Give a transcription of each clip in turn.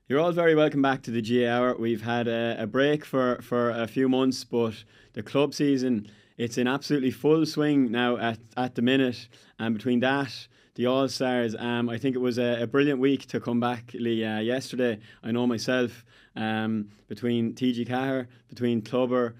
You're all very welcome back to the GAA Hour. We've had a break for a few months, but the club season, it's in absolutely full swing now at the minute. And between that, the All-Stars, I think it was a brilliant week to come back, Lee. Yesterday, I know myself, between TG Cahir, between Clubber,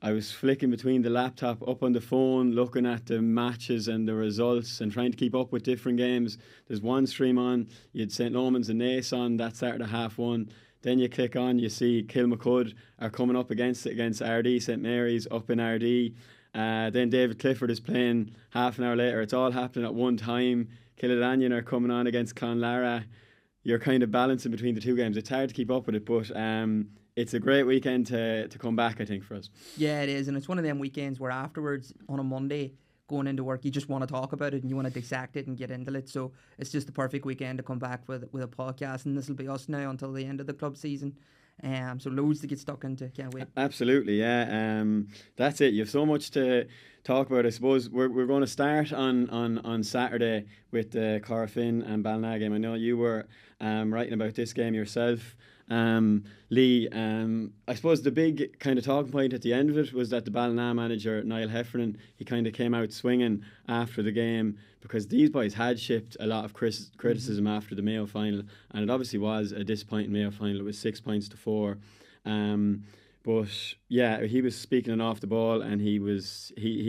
I was flicking between the laptop up on the phone, looking at the matches and the results and trying to keep up with different games. There's one stream on, you had St. Lomans and Naas on, that started at 1:30. Then you click on, you see Kilmacud are coming up against RD, St. Mary's up in RD. Then David Clifford is playing half an hour later. It's all happening at one time. Killadanyon are coming on against Clonlara. You're kind of balancing between the two games. It's hard to keep up with it, but it's a great weekend to come back, I think, for us. Yeah, it is. And it's one of them weekends where afterwards, on a Monday, going into work, you just want to talk about it and you want to dissect it and get into it. So it's just the perfect weekend to come back with a podcast. And this will be us now until the end of the club season. So loads to get stuck into. Can't wait. Absolutely, yeah. That's it. You have so much to talk about. I suppose we're going to start on Saturday with the Corofin and Ballina game. I know you were writing about this game yourself, Lee. I suppose the big kind of talking point at the end of it was that the Ballina manager, Niall, he kind of came out swinging after the game because these boys had shipped a lot of criticism after the Mayo final, and it obviously was a disappointing Mayo final. It was 6 points to 4. But yeah, he was speaking off the ball, and he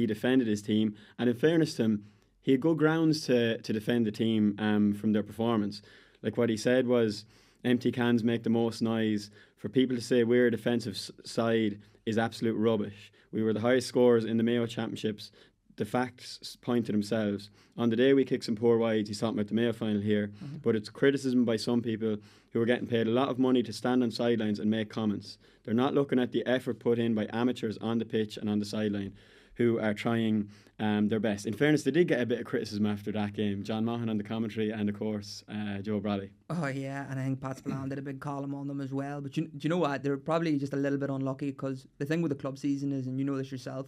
defended his team. And in fairness to him, he had good grounds to defend the team from their performance. Like what he said was, empty cans make the most noise. For people to say we're a defensive side is absolute rubbish. We were the highest scorers in the Mayo Championships. The facts point to themselves. On the day we kicked some poor wides, he's talking about the Mayo final here, but it's criticism by some people who are getting paid a lot of money to stand on sidelines and make comments. They're not looking at the effort put in by amateurs on the pitch and on the sideline who are trying their best. In fairness, they did get a bit of criticism after that game. John Maughan on the commentary and, of course, Joe Bradley. Oh, yeah, and I think Pat Spillane did a big column on them as well. But do you know what? They're probably just a little bit unlucky because the thing with the club season is, and you know this yourself,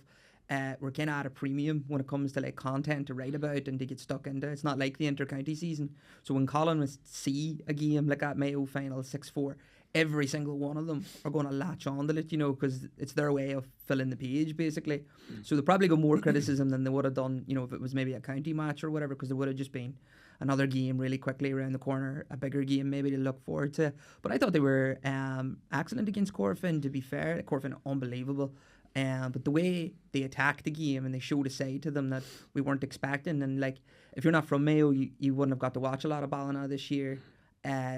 we're kind of at a premium when it comes to like content to write about and to get stuck into. It's not like the inter-county season. So when Colin was see a game like that Mayo final 6-4, every single one of them are going to latch on to it, you know, because it's their way of filling the page, basically. So they probably got more criticism than they would have done, you know, if it was maybe a county match or whatever, because it would have just been another game really quickly around the corner, a bigger game maybe to look forward to. But I thought they were excellent against Corofin, to be fair. Corofin, unbelievable. But the way they attacked the game and they showed a side to them that we weren't expecting. And like, if you're not from Mayo, you wouldn't have got to watch a lot of Ballina this year.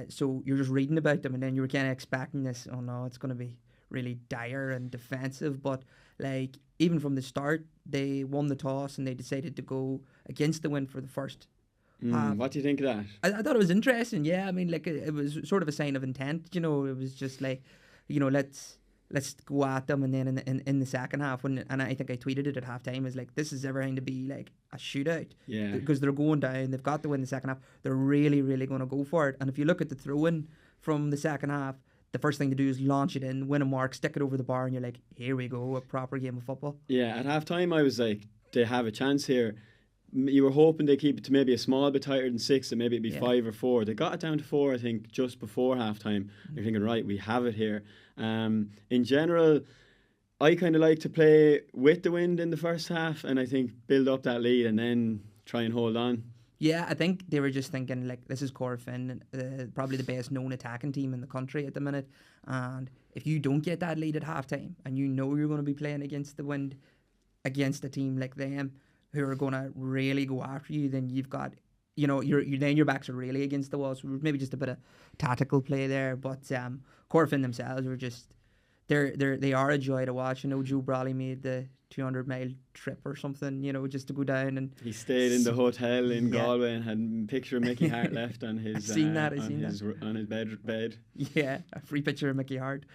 So you're just reading about them, and then you were kind of expecting this. Oh no, it's going to be really dire and defensive. But like, even from the start, they won the toss and they decided to go against the wind for the first half. What do you think of that? I thought it was interesting. Yeah, I mean, like it was sort of a sign of intent. You know, it was just like, you know, let's go at them, and then in the second half, and I think I tweeted it at halftime, is like, this is everything to be like a shootout. Yeah. Because they're going down, they've got to win the second half. They're really, really going to go for it. And if you look at the throw-in from the second half, the first thing to do is launch it in, win a mark, stick it over the bar, and you're like, here we go, a proper game of football. Yeah, at halftime I was like, they have a chance here. You were hoping they keep it to maybe a small bit tighter than 6, and maybe it'd be 5 or 4. They got it down to 4, I think, just before halftime. You're thinking, right, we have it here. In general, I kind of like to play with the wind in the first half, and I think build up that lead and then try and hold on. Yeah, I think they were just thinking, like, this is Corofin, probably the best known attacking team in the country at the minute. And if you don't get that lead at halftime, and you know you're going to be playing against the wind, against a team like them, who are going to really go after you, then you've got, you know, then your backs are really against the wall. So maybe just a bit of tactical play there. But Corofin themselves were just, they are a joy to watch. You know, Joe Brawley made the 200-mile trip or something, you know, just to go down, and he stayed in the hotel in Galway and had a picture of Mickey Hart left on his on his bed. Yeah, a free picture of Mickey Hart.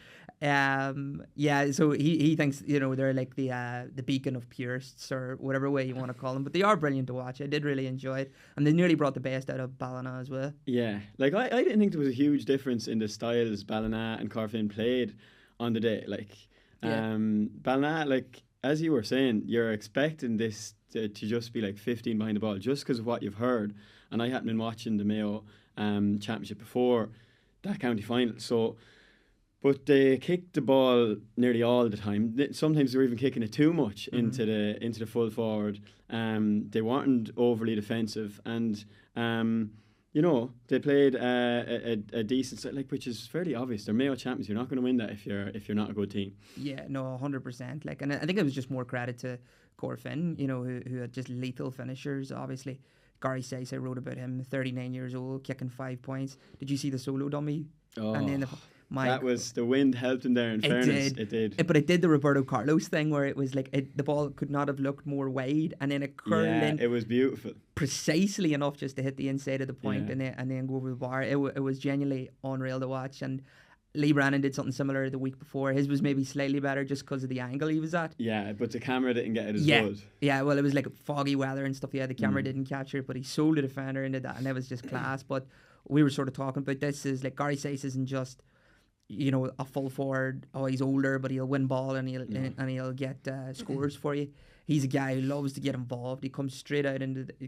Yeah, so he thinks, you know, they're like the beacon of purists, or whatever way you want to call them, but they are brilliant to watch. I did really enjoy it, and they nearly brought the best out of Ballina as well. Yeah, like I didn't think there was a huge difference in the styles Ballina and Corofin played on the day. Like Ballina, like, as you were saying, you're expecting this to just be like 15 behind the ball just because of what you've heard. And I hadn't been watching the Mayo Championship before. that county final. So, but they kicked the ball nearly all the time. Sometimes they were even kicking it too much into the full forward. They weren't overly defensive, and they played a decent, like, which is fairly obvious. They're Mayo champions. You're not going to win that if you're not a good team. Yeah, no, 100%. Like, and I think it was just more credit to Corofin, who had just lethal finishers. Obviously, Gary Sayce, I wrote about him, 39 years old, kicking 5 points. Did you see the solo dummy? Oh, and then that was, the wind helped him there, in fairness. It did. But it did the Roberto Carlos thing where it was like the ball could not have looked more wide, and then it curled in. It was beautiful. Precisely enough just to hit the inside of the point and then go over the bar. It was genuinely unreal to watch. And Lee Brannan did something similar the week before. His was maybe slightly better just because of the angle he was at. Yeah, but the camera didn't get it as good. Yeah, well, it was like foggy weather and stuff. Yeah, the camera didn't capture it, but he sold the defender into that, and it was just class. But we were sort of talking about this is like Gary Sayce isn't just a full forward. Oh, he's older, but he'll win ball and he'll get scores for you. He's a guy who loves to get involved. He comes straight out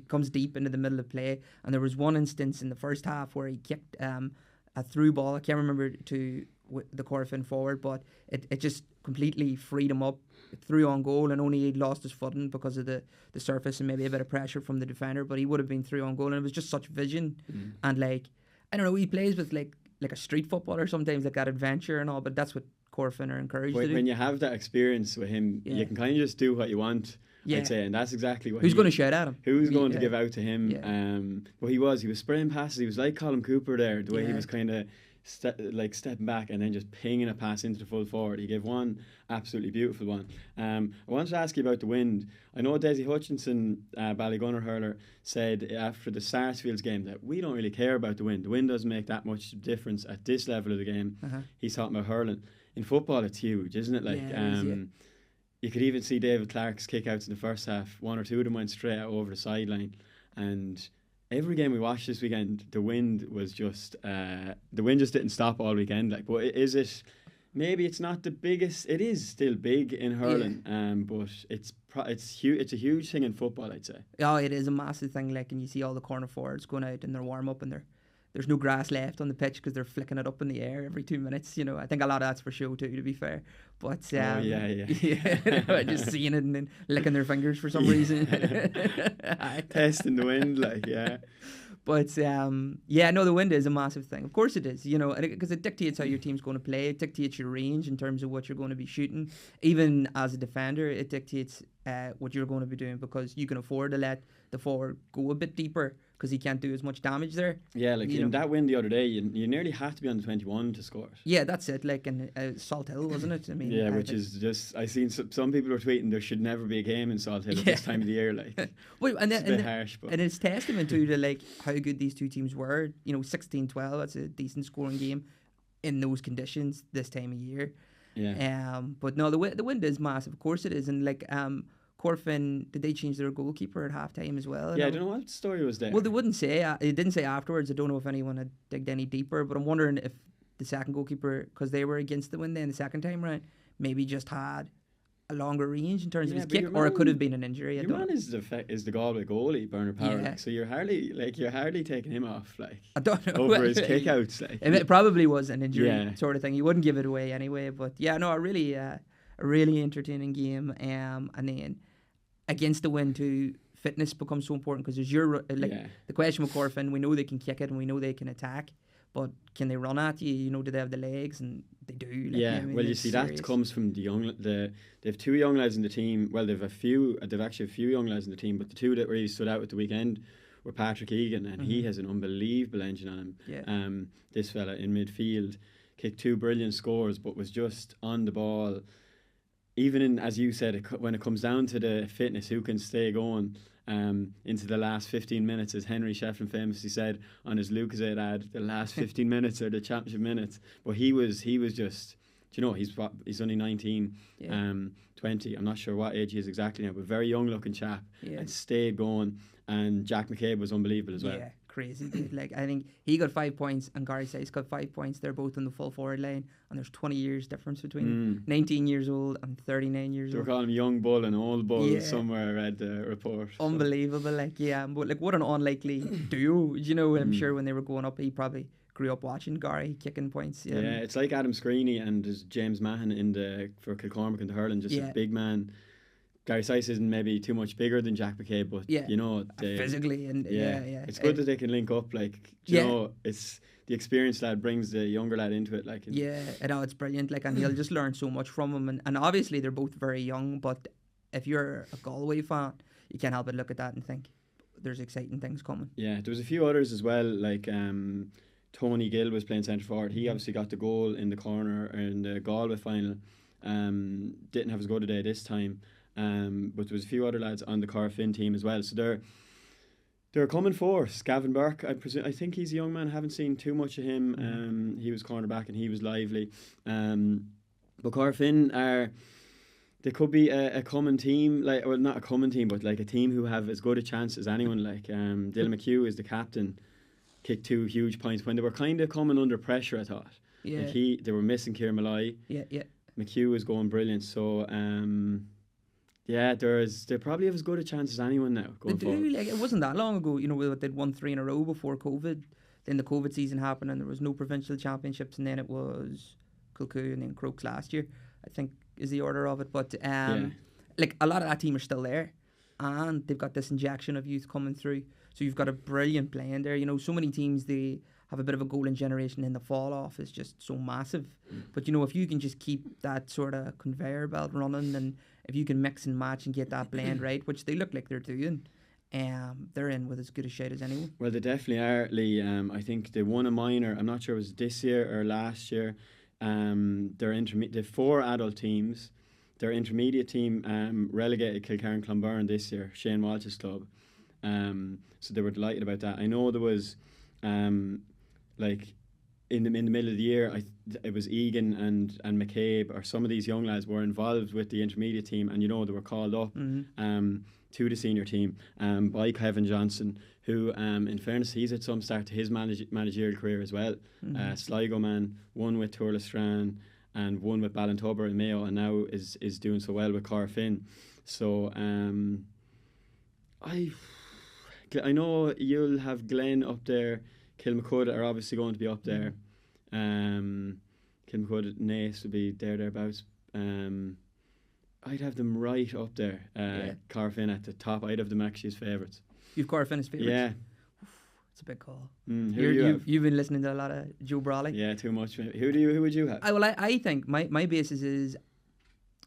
comes deep into the middle of play. And there was one instance in the first half where he kicked a through ball. I can't remember to the Corofin forward, but it just completely freed him up. It threw on goal, and only he'd lost his footing because of the surface and maybe a bit of pressure from the defender. But he would have been through on goal, and it was just such vision. And like, I don't know, he plays with like a street footballer sometimes, like that adventure and all. But that's what Corofin are encouraged to do. When you have that experience with him, you can kind of just do what you want. I'd say, and that's exactly what. Who's going to shout at him? Who's going to give out to him? Yeah. Well, he was spraying passes. He was like Colin Cooper there, the way he was kind of stepping back and then just pinging a pass into the full forward. He gave one absolutely beautiful one. I wanted to ask you about the wind. I know Desi Hutchinson, Ballygunner hurler, said after the Sarsfields game that we don't really care about the wind. The wind doesn't make that much difference at this level of the game. He's talking about hurling. In football, it's huge, isn't it? Like, you could even see David Clark's kickouts in the first half. One or two of them went straight out over the sideline. And every game we watched this weekend, the wind just didn't stop all weekend. Like, but is it? Maybe it's not the biggest. It is still big in hurling, but it's huge. It's a huge thing in football, I'd say. Oh, it is a massive thing. Like, and you see all the corner forwards going out in their warm up, and there's no grass left on the pitch because they're flicking it up in the air every 2 minutes. I think a lot of that's for show too, to be fair. But just seeing it and then licking their fingers for some reason. Testing the wind, But the wind is a massive thing. Of course it is, because it dictates how your team's going to play. It dictates your range in terms of what you're going to be shooting. Even as a defender, it dictates what you're going to be doing, because you can afford to let the forward go a bit deeper because he can't do as much damage there. Yeah, like in that win the other day, you nearly have to be on the 21 to score. Yeah, that's it. Like in Salt Hill, wasn't it? I mean, which is just, I seen some people were tweeting there should never be a game in Salt Hill at this time of the year. Like, well, it's a bit harsh, but it's testament to like how good these two teams were. 16-12. That's a decent scoring game in those conditions this time of year. Yeah. But no, the wind is massive. Of course it is, and like Corofin, did they change their goalkeeper at halftime as well? Yeah, I don't know what story was there. Well, they wouldn't say. It didn't say afterwards. I don't know if anyone had digged any deeper, but I'm wondering if the second goalkeeper, because they were against the wind then the second time round, maybe just had a longer range in terms of his kick, or it could have been an injury. Your man is the Galway goalie, Bernard Power, so you're hardly taking him off, like, I don't know, over his kickouts. Like, it probably was an injury sort of thing. You wouldn't give it away anyway, but a really entertaining game. And then against the wind too, fitness becomes so important, because the question with Corofin, we know they can kick it and we know they can attack, but can they run at you? Do they have the legs? And they do. Well, you see, that comes from they have two young lads in the team. Well, they've actually a few young lads in the team, but the two that really stood out at the weekend were Patrick Egan, and he has an unbelievable engine on him. Yeah. This fella in midfield kicked two brilliant scores, but was just on the ball. Even as you said, when it comes down to the fitness, who can stay going into the last 15 minutes, as Henry Shefflin famously said on his Lucozade ad, the last 15 minutes are the championship minutes. But he was just, he's only 19, 20. I'm not sure what age he is exactly now, but very young looking chap, and stayed going. And Jack McCabe was unbelievable as well. Yeah, crazy dude. Like, I think he got 5 points and Gary Sayce got 5 points. They're both in the full forward line, and there's 20 years difference between them. 19 years old and 39 years old. They were calling him Young Bull and Old Bull somewhere. I read the report. Unbelievable. So. But what an unlikely duo. I'm sure when they were going up, he probably grew up watching Gary kicking points. Yeah, it's like Adam Screeney and there's James Mahon for Kilcormac in the hurling, just a big man. Gary Sice isn't maybe too much bigger than Jack McCabe, but you know, physically and it's good that they can link up. Like, you know, it's the experienced lad brings the younger lad into it. Like, I know, it's brilliant. Like, and he'll just learn so much from him. And obviously they're both very young, but if you're a Galway fan, you can't help but look at that and think there's exciting things coming. Yeah, there was a few others as well. Like Tony Gill was playing centre forward. He obviously got the goal in the corner in the Galway final. Didn't have as good a day this time. But there was a few other lads on the Corofin team as well. So they're coming force. Gavin Burke, I think he's a young man. I haven't seen too much of him. He was cornerback and he was lively. But Corofin they could be a common team, like, well, not a common team, but like a team who have as good a chance as anyone. Like Dylan McHugh is the captain, kicked 2 huge points when they were kind of coming under pressure. I thought, like they were missing Kieran Malloy. McHugh was going brilliant. So. They probably have as good a chance as anyone now. Going forward. Like, it wasn't that long ago, you know, they'd won 3 in a row before COVID. Then the COVID season happened and there was no provincial championships, and then it was Kilcoo and then Crokes last year, I think is the order of it. But like, a lot of that team are still there, and they've got this injection of youth coming through. So you've got a brilliant plan there. You know, so many teams, they have a bit of a golden generation, and the fall off is just so massive. But you know, if you can just keep that sort of conveyor belt running, and if you can mix and match and get that blend right, which they look like they're doing, they're in with as good a shot as anyone. Well, they definitely are, Lee. I think they won a minor. I'm not sure it was this year or last year. They're 4 adult teams. Their intermediate team relegated Kilcarn Clonberne this year, Shane Walsh's club. So they were delighted about that. I know there was like in the middle of the year, it was Egan and McCabe, or some of these young lads were involved with the intermediate team, and you know, they were called up to the senior team by Kevin Johnson, who in fairness, he's had some start to his managerial career as well. Sligo man, one with Tourlestrane and one with Ballintubber and Mayo, and now is doing so well with Corofin. So I know you'll have Glen up there. Kilmacud are obviously going to be up there. Kilmacud, Naas would be thereabouts. I'd have them right up there. Corofin at the top. I'd have them actually as favourites. You've Corofin as favourites? Yeah. It's a big call. You've been listening to a lot of Joe Brawley. Yeah, too much. Who would you have? I think my basis is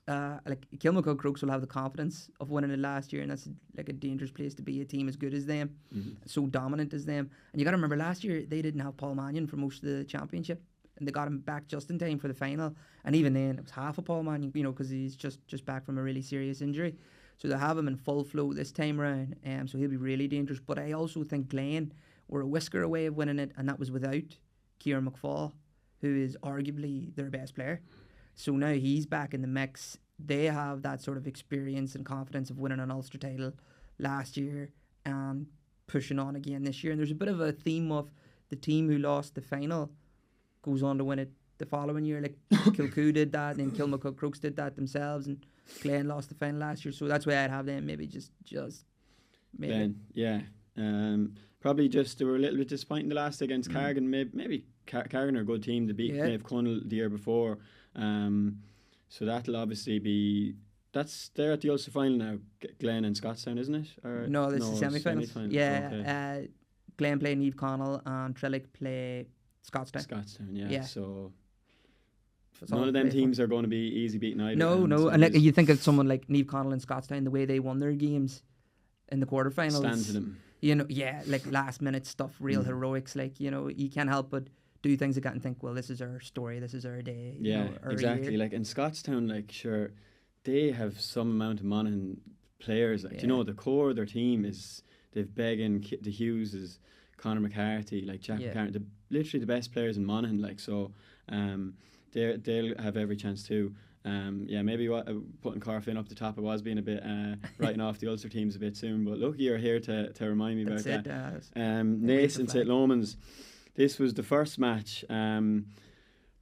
like Kilmacud Crokes will have the confidence of winning it last year, and that's like a dangerous place to be. A team as good as them, so dominant as them. And you got to remember, last year they didn't have Paul Mannion for most of the championship, and they got him back just in time for the final. And even then, it was half of Paul Mannion, you know, because he's just back from a really serious injury. So they have him in full flow this time around, so he'll be really dangerous. But I also think Glen were a whisker away of winning it, and that was without Kieran McFall, who is arguably their best player. So now he's back in the mix. They have that sort of experience and confidence of winning an Ulster title last year and pushing on again this year. And there's a bit of a theme of the team who lost the final goes on to win it the following year. Like Kilcoo did that, and then Kilmacud Crokes did that themselves, and Glen lost the final last year. So that's why I'd have them maybe just maybe. Glen, yeah. Probably just they were a little bit disappointing the last against Cargan. Maybe Cargan are a good team. They beat Dave Connell the year before. So that'll obviously be... They're at the Ulster final now, Glen and Scottstown, isn't it? No, this is semi-finals. Yeah, okay. Glen play Niamh Connell and Trillick play Scottstown. Yeah. So none of them teams are going to be easy beating either. No. And like, you think of someone like Niamh Connell and Scottstown, the way they won their games in the quarterfinals. Stand to them. You know, like last minute stuff, real heroics. Like, you know, you can't help but do things like that and think, well, this is our story, this is our day. Exactly. Like in Scottstown, like sure, they have some amount of Monaghan players. Like you know, the core of their team is they've Began, the Hugheses, Conor McCarthy, like Jack McCarthy, literally the best players in Monaghan. Like so, they'll have every chance too. Maybe putting Corofin up the top, it was being a bit writing off the Ulster teams a bit soon. But look, you're here to remind me about that. Naas and St. Lomans. This was the first match I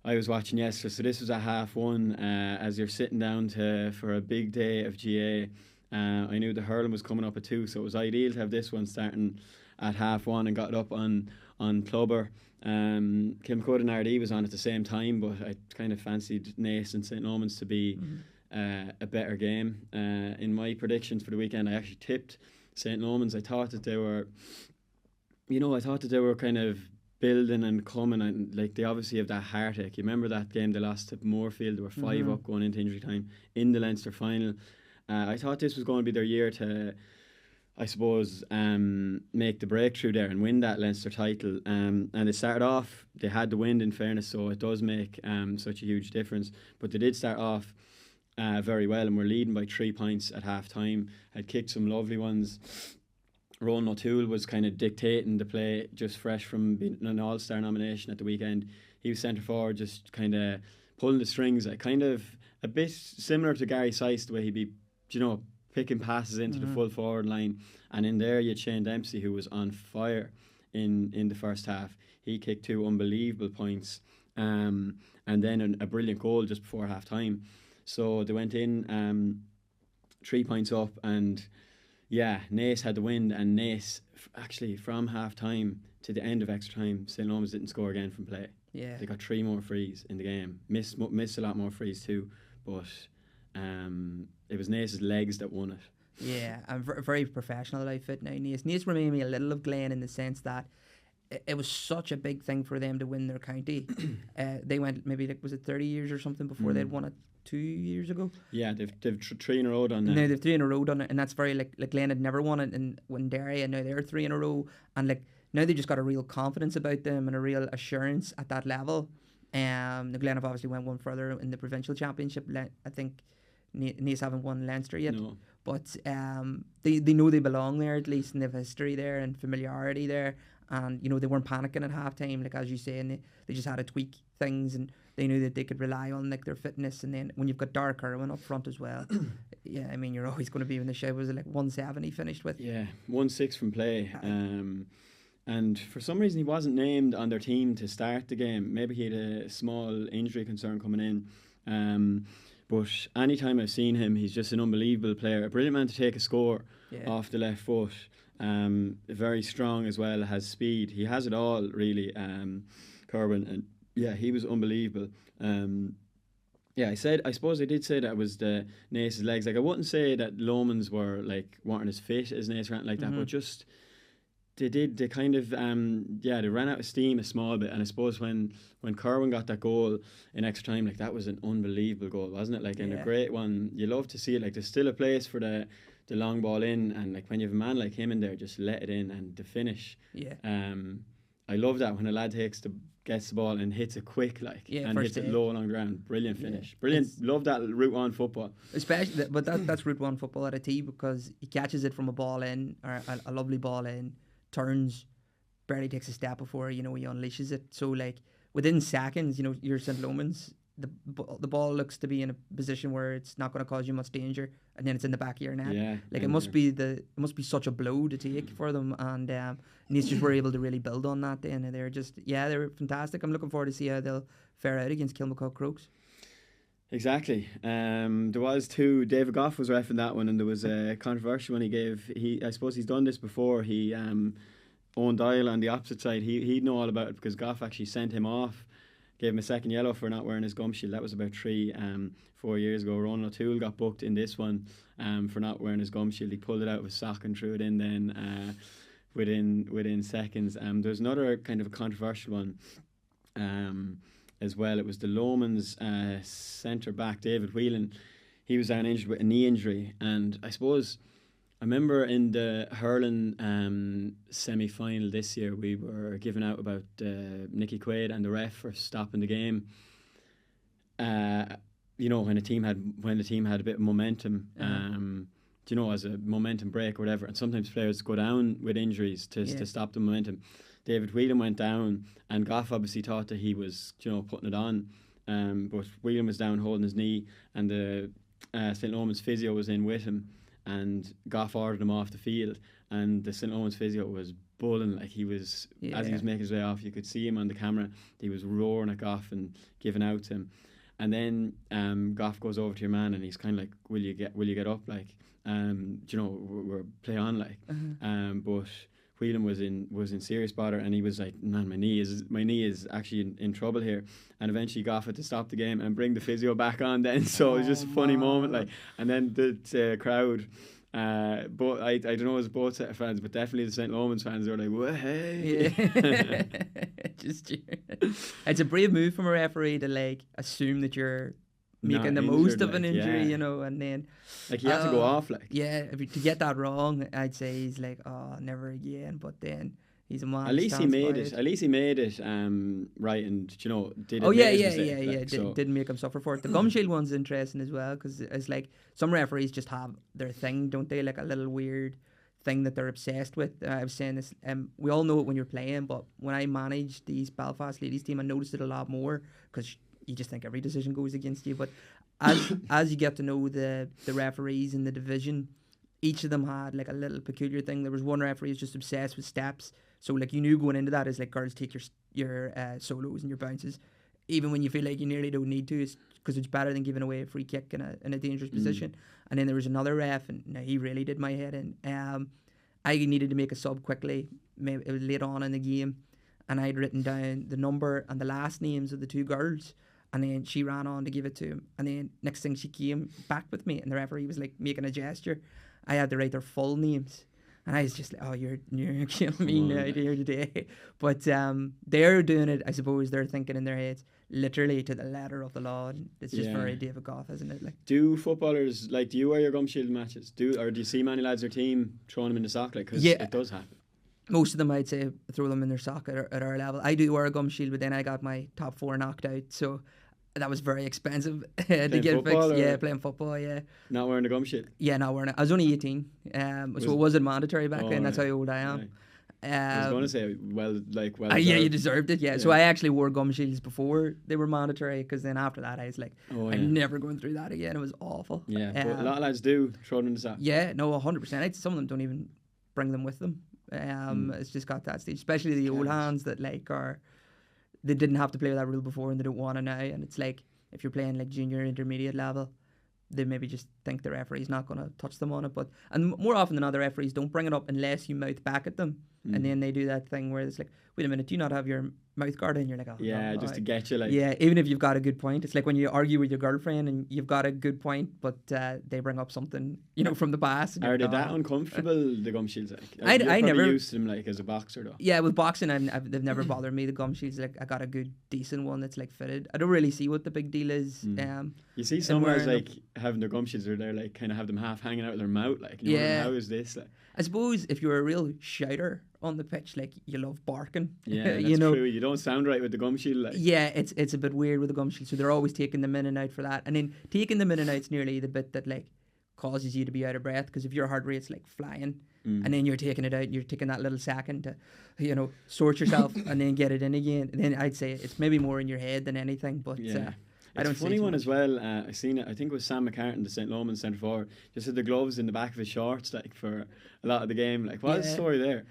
was watching yesterday. So this was at 1:30 as you're sitting down for a big day of GAA. I knew the hurling was coming up at 2, so it was ideal to have this one starting at 1:30 and got it up on on Clubber. Kilmacud and Ardee was on at the same time, but I kind of fancied Naas and St. Norman's to be a better game. In my predictions for the weekend, I actually tipped St. Norman's. I thought that they were, kind of building and coming, and like they obviously have that heartache. You remember that game they lost to Moorfield? They were 5 up going into injury time in the Leinster final. I thought this was going to be their year to, I suppose, make the breakthrough there and win that Leinster title. And they started off, they had the wind in fairness, so it does make such a huge difference. But they did start off very well and were leading by 3 points at half time. Had kicked some lovely ones. Ronan O'Toole was kind of dictating the play, just fresh from being an All-Star nomination at the weekend. He was centre forward, just kind of pulling the strings, kind of a bit similar to Gary Sice, the way he'd be, picking passes into the full forward line. And in there you had Shane Dempsey, who was on fire in the first half. He kicked 2 unbelievable points, and then a brilliant goal just before half time. So they went in 3 points up, and Naas had the wind, and Naas actually from half time to the end of extra time, St. Norman's didn't score again from play. Yeah, they got 3 more frees in the game. Missed a lot more frees too, but it was Naas's legs that won it. Yeah, and very professional outfit now. Naas reminded me a little of Glen in the sense that it was such a big thing for them to win their county. They went maybe was it 30 years or something before they'd won it 2 years ago. Yeah, they've 3 in a row done that. No, they've 3 in a row done it, and that's very like Glen had never won it in Derry, and now they're 3 in a row, and like now they just got a real confidence about them and a real assurance at that level. The Glen have obviously went one further in the provincial championship. I think Naas haven't won Leinster yet, but they know they belong there at least, and they have history there and familiarity there. And they weren't panicking at half time, like as you say, and they just had to tweak things, and they knew that they could rely on like their fitness. And then when you've got Dark Irwin up front as well, yeah, I mean you're always going to be in the show. Was it like 170 finished with? Yeah, 1-6 from play. And for some reason he wasn't named on their team to start the game. Maybe he had a small injury concern coming in. But anytime I've seen him, he's just an unbelievable player. A brilliant man to take a score off the left foot. Very strong as well, has speed. He has it all really, Corwin, and he was unbelievable. I suppose I did say that was the Naas's legs. Like I wouldn't say that Lomans weren't as fit as Naas or anything like that, but just they kind of they ran out of steam a small bit. And I suppose when Corwin got that goal in extra time, like that was an unbelievable goal, wasn't it? Like and a great one. You love to see it. Like there's still a place for the long ball in, and like when you have a man like him in there, just let it in, and the finish. I love that when a lad gets the ball and hits it quick, and hits it low along the ground. Brilliant finish. Brilliant. Love that Route 1 football. Especially, but that's Route 1 football at a T, because he catches it from a ball in, or a lovely ball in, turns, barely takes a step before he unleashes it. So like within seconds, you're St. Lomans. The ball looks to be in a position where it's not going to cause you much danger, and then it's in the back of your net. It must be such a blow to take for them, and Naas just were able to really build on that. Then they're they're fantastic. I'm looking forward to see how they'll fare out against Kilmacud Crokes. Exactly. There was 2. David Goff was reffing that one, and there was a controversial one he gave. I suppose he's done this before. He Owen Dial on the opposite side. He'd know all about it because Goff actually sent him off. Gave him a second yellow for not wearing his gum shield. That was about 4 years ago. Ronan O'Toole got booked in this one for not wearing his gum shield. He pulled it out of his sock and threw it in then within seconds. There's another kind of a controversial one as well. It was the Lomans centre back, David Whelan. He was down injured with a knee injury, and I suppose I remember in the hurling semi-final this year, we were giving out about Nicky Quaid and the ref for stopping the game. When the team had a bit of momentum, as a momentum break or whatever, and sometimes players go down with injuries to stop the momentum. David Whelan went down, and Goff obviously thought that he was putting it on, but Whelan was down holding his knee, and the St. Lomans physio was in with him. And Goff ordered him off the field, and the St. Lomans physio was bulling, like he was, as he was making his way off, you could see him on the camera, he was roaring at Goff and giving out to him. And then Goff goes over to your man, and he's kind of like, will you get up, like, we're play on, like. But Whelan was in serious bother, and he was like, man, my knee is actually in trouble here, and eventually got off it to stop the game and bring the physio back on then. So it was just a funny moment, like, and then the crowd. But I don't know, it was both set of fans, but definitely the St. Lomans fans, they were like, "Whoa, hey!" Yeah. Just it's a brave move from a referee to like assume that you're making the most of an injury, you know, and then like you have to go off, like, yeah. To get that wrong, I'd say he's like, oh, never again. But then he's a man. At least he made it. At least he made it right, and you know, did it. Oh yeah. Like, Didn't make him suffer for it. The gum shield one's interesting as well, because it's like some referees just have their thing, don't they? Like a little weird thing that they're obsessed with. I was saying this. We all know it when you're playing, but when I managed these Belfast ladies team, I noticed it a lot more, because you just think every decision goes against you. But as you get to know the referees in the division, each of them had like a little peculiar thing. There was one referee who's just obsessed with steps. So like you knew going into that is like, girls, take your solos and your bounces, even when you feel like you nearly don't need to, because it's better than giving away a free kick in a dangerous position. And then there was another ref, and he really did my head in. I needed to make a sub quickly. Maybe it was late on in the game, and I'd written down the number and the last names of the two girls. And then she ran on to give it to him. And then next thing, she came back with me, and the referee was like making a gesture. I had to write their full names. And I was just like, oh, you're killing me now here today. But they're doing it, I suppose they're thinking in their heads, literally to the letter of the law. And it's just very David Goff, isn't it? Like, do footballers, like, do you wear your gum shield matches? Or do you see many lads or team throwing them in the sock? Like, because it does happen. Most of them, I'd say, throw them in their sock at our level. I do wear a gum shield, but then I got my top 4 knocked out. So that was very expensive to get fixed. Yeah, playing football, yeah. Not wearing the gum shield? Yeah, not wearing it. I was only 18, so it wasn't mandatory back then. That's how old I am. Right. I was going to say, well. Yeah, you deserved it, yeah. So I actually wore gum shields before they were mandatory, because then after that I was like, I'm never going through that again. It was awful. Yeah, but a lot of lads do throw them in the sack. Yeah, no, 100%. Some of them don't even bring them with them. It's just got that stage, especially the old hands that like they didn't have to play that rule before and they don't want to now. And it's like, if you're playing like junior intermediate level, they maybe just think the referee's not going to touch them on it. And more often than not, the referees don't bring it up unless you mouth back at them. And then they do that thing where it's like, wait a minute, do you not have your mouth guard in? You're like, oh, yeah, no, just to get you, like, yeah, even if you've got a good point. It's like when you argue with your girlfriend and you've got a good point, but they bring up something, from the past. Are they that uncomfortable, the gum shields? Like, I never used to them, like, as a boxer though. Yeah, with boxing, they've never bothered me. The gum shields, like, I got a good, decent one that's like fitted. I don't really see what the big deal is. You see some guys like having their gum shields, or they're like kind of have them half hanging out of their mouth, like, how is this? Like, I suppose if you're a real shouter on the pitch, like, you love barking. Yeah, that's true. You don't sound right with the gum shield. Like. Yeah, it's a bit weird with the gum shield, so they're always taking them in and out for that. And then taking them in and out's nearly the bit that like causes you to be out of breath, because if your heart rate's like flying, and then you're taking it out, and you're taking that little second to sort yourself and then get it in again. And then I'd say it's maybe more in your head than anything. But it's a funny one as well. I seen it. I think it was Sam McCartan, the St. Lomans centre forward, just had the gloves in the back of his shorts, like, for a lot of the game. Like, what's the story there?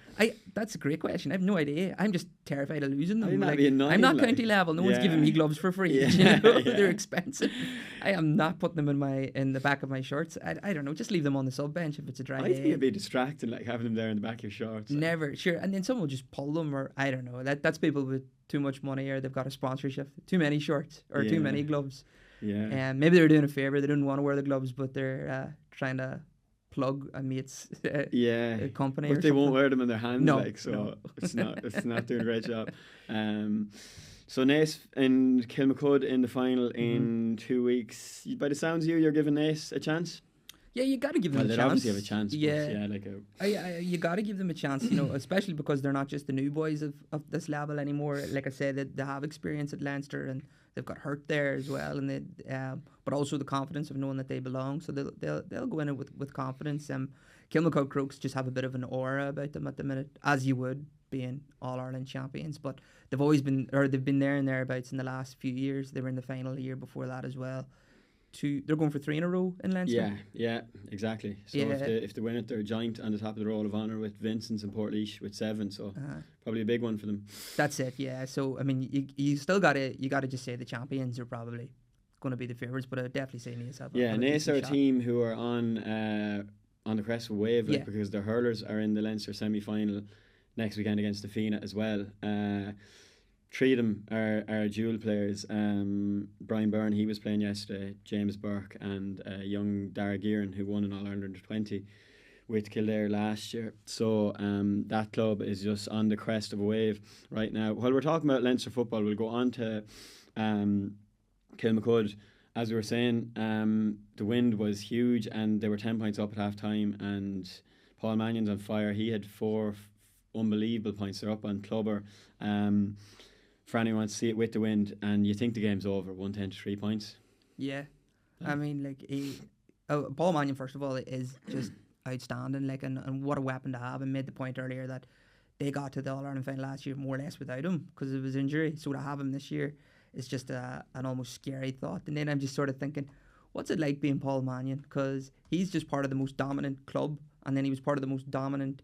That's a great question. I have no idea. I'm just terrified of losing them. I'm not county level. No one's giving me gloves for free. They're expensive. I am not putting them in the back of my shorts. I don't know. Just leave them on the sub bench if it's a dry day. I think it'd be distracting, like, having them there in the back of your shorts. Like. Never, sure. And then someone will just pull them, or I don't know. That's people with too much money, or they've got a sponsorship, too many shorts or too many gloves. Yeah. Maybe they're doing a favour. They don't want to wear the gloves, but they're trying to plug a mate's company. But or they something. won't wear them in their hands, no. It's not doing a great job. So Naas and Kilmacud in the final in 2 weeks. By the sounds of you're giving Naas a chance. Yeah, you got to give them a chance. They obviously have a chance. Yeah, you got to give them a chance, especially because they're not just the new boys of this level anymore. Like I said, they have experience at Leinster, and they've got hurt there as well, and but also the confidence of knowing that they belong. So they'll go in it with confidence. Kilmacud Crokes just have a bit of an aura about them at the minute, as you would, being All-Ireland champions. But they've been there and thereabouts in the last few years. They were in the final the year before that as well. They're going for 3 in a row in Leinster. Yeah, exactly. So if they win it, they're joint on the top of the Roll of Honour with Vincent's and Portlaoise with 7. So probably a big one for them. That's it. Yeah. So I mean, you still gotta just say the champions are probably going to be the favourites, but I'd definitely say Naas have. Yeah, Naas are a team who are on the crest of a wave, because their hurlers are in the Leinster semi-final. next weekend against the Fina as well. Three of them are dual players. Brian Byrne, he was playing yesterday. James Burke and young Dara Gearan, who won an All-Ireland under 20 with Kildare last year. So that club is just on the crest of a wave right now. While we're talking about Leinster football, we'll go on to Kilmacud. As we were saying, the wind was huge and they were 10 points up at half time, and Paul Mannion's on fire. He had 4 unbelievable points. They're up on Clubber. For anyone who wants to see it with the wind, and you think the game's over, 110 to 3 points. Yeah. I mean, like, Paul Mannion, first of all, is just outstanding, like, and what a weapon to have, and made the point earlier that they got to the All-Ireland final last year more or less without him because of his injury. So to have him this year is just an almost scary thought. And then I'm just sort of thinking, what's it like being Paul Mannion? Because he's just part of the most dominant club, and then he was part of the most dominant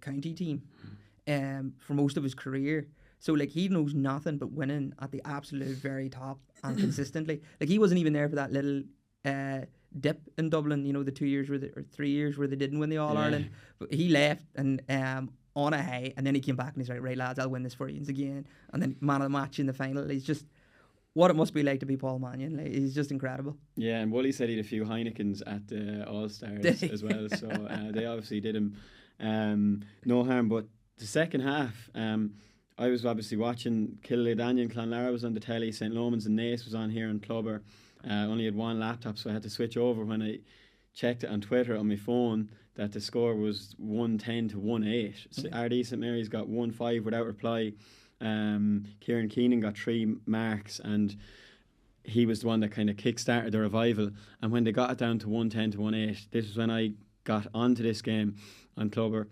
county team for most of his career. So, like, he knows nothing but winning at the absolute very top and consistently. Like, he wasn't even there for that little dip in Dublin, you know, the 2 years or 3 years where they didn't win the All-Ireland. But he left and on a high, and then he came back and he's like, right, lads, I'll win this for you again. And then man of the match in the final. He's just what it must be like to be Paul Mannion. Like, he's just incredible. Yeah, and Wooly said he had a few Heinekens at the All-Stars as well. So they obviously did him no harm. But the second half, I was obviously watching Killadanian and Clonlara was on the telly, St. Lomans and Naas was on here in Clubber. Only had one laptop, so I had to switch over when I checked it on Twitter on my phone that the score was 110 to 1-8. So RD St. Mary's got 1-5 without reply. Kieran Keenan got 3 marks, and he was the one that kind of kick-started the revival. And when they got it down to 110 to 1-8, this was when I got onto this game on Clubber.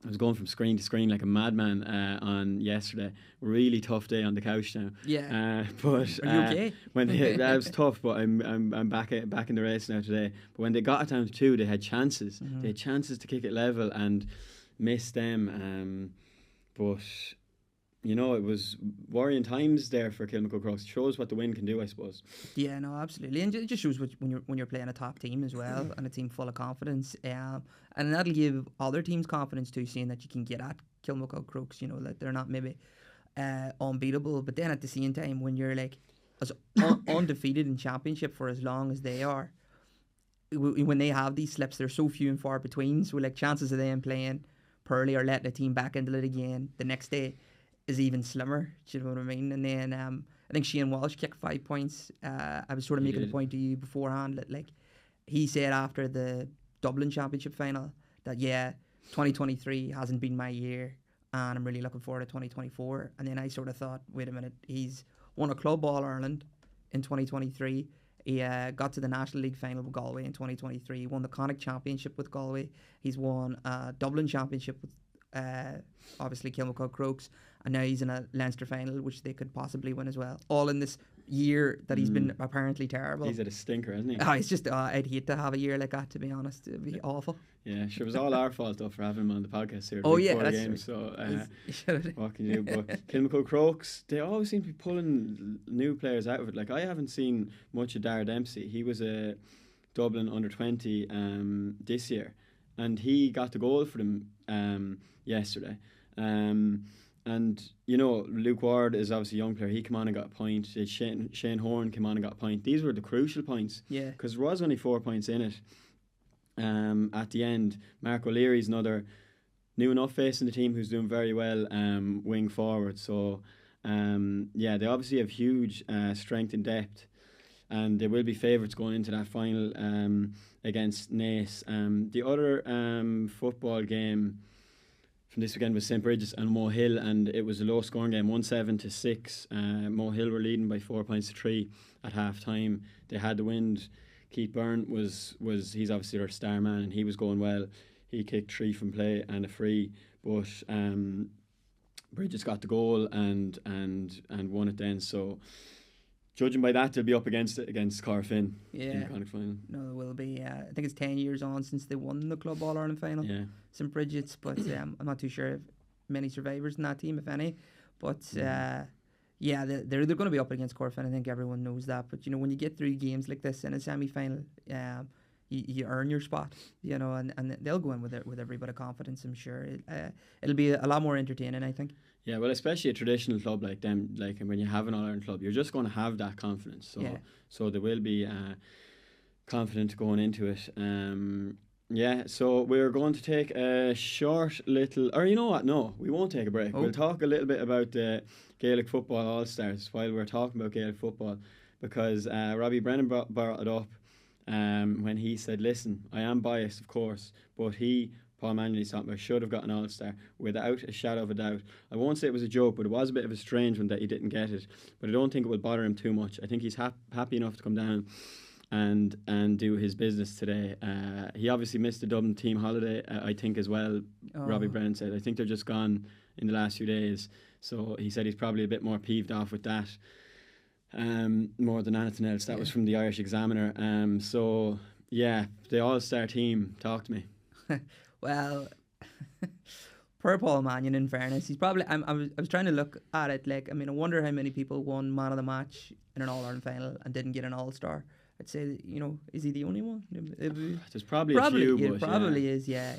I was going from screen to screen like a madman on yesterday. Really tough day on the couch now. Yeah. But are you okay? That was tough, but I'm back in the race now today. But when they got it down to 2, they had chances. They had chances to kick it level and missed them. But you know, it was worrying times there for Kilmacud Crokes. It shows what the win can do, I suppose. Yeah, no, absolutely, and it just shows when you're playing a top team as well, and a team full of confidence. And that'll give other teams confidence too, seeing that you can get at Kilmacud Crokes. You know, that they're not maybe unbeatable, but then at the same time, when you're like as undefeated in championship for as long as they are, when they have these slips, they're so few and far between. So like chances of them playing poorly or letting a team back into it again the next day is even slimmer. Do you know what I mean? And then I think Shane Walsh kicked 5 points. I was sort of making the point to you beforehand that, like, he said after the Dublin Championship final that 2023 hasn't been my year and I'm really looking forward to 2024. And then I sort of thought, wait a minute, he's won a Club All-Ireland in 2023. He got to the National League final with Galway in 2023. He won the Connacht Championship with Galway. He's won a Dublin Championship with obviously Kilmacud Crokes, and now he's in a Leinster final, which they could possibly win as well. All in this year that he's been apparently terrible. He's at a stinker, isn't he? It's just I'd hate to have a year like that, to be honest. It'd be awful. Yeah, sure. It was all our fault though for having him on the podcast here. Oh yeah, that's games, true. So what can you do? But Kilmacud Crokes, they always seem to be pulling new players out of it. Like, I haven't seen much of Dara Dempsey. He was a Dublin under 20 this year, and he got the goal for them yesterday. And you know, Luke Ward is obviously a young player. He came on and got a point. Shane Horn came on and got a point. These were the crucial points. Yeah. Because there was only 4 points in it. At the end, Mark O'Leary's another new enough face in the team who's doing very well wing forward. So they obviously have huge strength and depth, and they will be favourites going into that final against Naas. The other football game from this weekend was St. Bridget's and Mohill, and it was a low scoring game, 1-7-6. Mohill were leading by 4 points to 3 at half time. They had the wind. Keith Byrne was he's obviously their star man, and he was going well. He kicked 3 from play and a free, but Bridget's got the goal and won it then. So judging by that, they'll be up against Corofin in the Connacht final. No, it will be. I think it's 10 years on since they won the Club All-Ireland final. Yeah. St. Bridget's, but I'm not too sure if many survivors in that team, if any. But they're going to be up against Corofin. I think everyone knows that. But you know, when you get through games like this in a semi-final, you earn your spot, you know, and they'll go in with every bit of confidence. I'm sure it'll be a lot more entertaining, I think. Yeah, well, especially a traditional club like them, like when you have an All-Ireland club, you're just going to have that confidence. So they will be confident going into it. Yeah, so we're going to take a short little, or you know what? No, we won't take a break. We'll talk a little bit about the Gaelic Football All-Stars while we're talking about Gaelic football, because Robbie Brennan brought it up when he said, listen, I am biased, of course, but Paul Manley, something I should have got an All-Star without a shadow of a doubt. I won't say it was a joke, but it was a bit of a strange one that he didn't get it. But I don't think it will bother him too much. I think he's happy enough to come down and do his business today. He obviously missed the Dublin team holiday, I think, as well. Robbie Brennan said. I think they're just gone in the last few days. So he said he's probably a bit more peeved off with that, more than anything else. That was from the Irish Examiner. So, yeah, the All-Star team, talk to me. Well, poor Paul Mannion, in fairness, he's probably. I was trying to look at it. Like, I mean, I wonder how many people won Man of the Match in an All-Ireland final and didn't get an All-Star. I'd say, you know, is he the only one? There's probably a few. It probably is. Yeah.